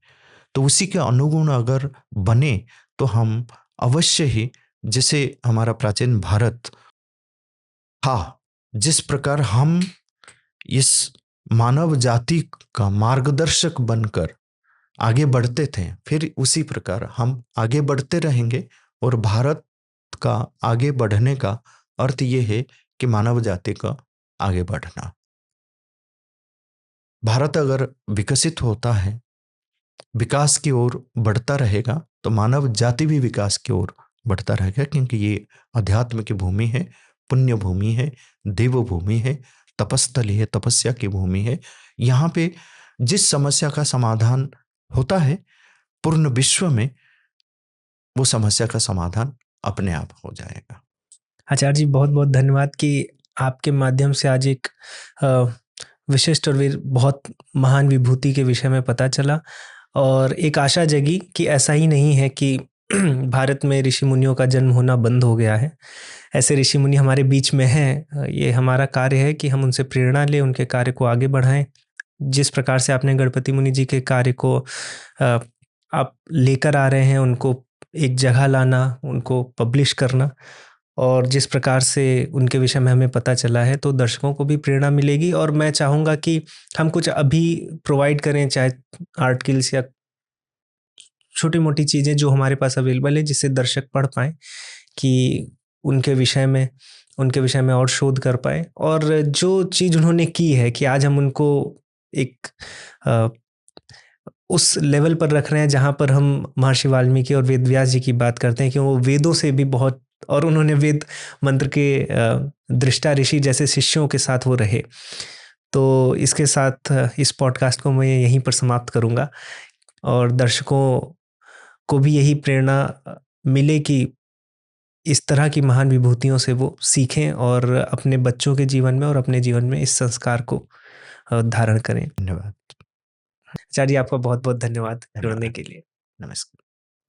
तो उसी के अनुगुण अगर बने तो हम अवश्य ही, जैसे हमारा प्राचीन भारत था, जिस प्रकार हम इस मानव जाति का मार्गदर्शक बनकर आगे बढ़ते थे, फिर उसी प्रकार हम आगे बढ़ते रहेंगे। और भारत का आगे बढ़ने का अर्थ ये है कि मानव जाति का आगे बढ़ना। भारत अगर विकसित होता है, विकास की ओर बढ़ता रहेगा, तो मानव जाति भी विकास की ओर बढ़ता रहेगा, क्योंकि ये अध्यात्म की भूमि है, पुण्य भूमि है, देव भूमि है, तपस्थली है, तपस्या की भूमि है। यहाँ पे जिस समस्या का समाधान होता है पूर्ण विश्व में, वो समस्या का समाधान अपने आप हो जाएगा। आचार्य जी, बहुत बहुत धन्यवाद कि आपके माध्यम से आज एक विशिष्ट और बहुत महान विभूति के विषय में पता चला, और एक आशा जगी कि ऐसा ही नहीं है कि भारत में ऋषि मुनियों का जन्म होना बंद हो गया है। ऐसे ऋषि मुनि हमारे बीच में हैं। ये हमारा कार्य है कि हम उनसे प्रेरणा लें, उनके कार्य को आगे बढ़ाएं। जिस प्रकार से आपने गणपति मुनि जी के कार्य को आप लेकर आ रहे हैं, उनको एक जगह लाना, उनको पब्लिश करना, और जिस प्रकार से उनके विषय में हमें पता चला है, तो दर्शकों को भी प्रेरणा मिलेगी। और मैं चाहूँगा कि हम कुछ अभी प्रोवाइड करें, चाहे आर्टिकल्स या छोटी मोटी चीज़ें जो हमारे पास अवेलेबल है, जिससे दर्शक पढ़ पाएँ, कि उनके विषय में और शोध कर पाए। और जो चीज़ उन्होंने की है कि आज हम उनको एक उस लेवल पर रख रहे हैं जहाँ पर हम महर्षि वाल्मीकि और वेद व्यास जी की बात करते हैं कि वो वेदों से भी बहुत, और उन्होंने वेद मंत्र के दृष्टा ऋषि जैसे शिष्यों के साथ वो रहे। तो इसके साथ इस पॉडकास्ट को मैं यहीं पर समाप्त करूँगा, और दर्शकों को भी यही प्रेरणा मिले कि इस तरह की महान विभूतियों से वो सीखें और अपने बच्चों के जीवन में और अपने जीवन में इस संस्कार को धारण करें। धन्यवाद आचार्य जी, आपका बहुत बहुत धन्यवाद जुड़ने के लिए। नमस्कार।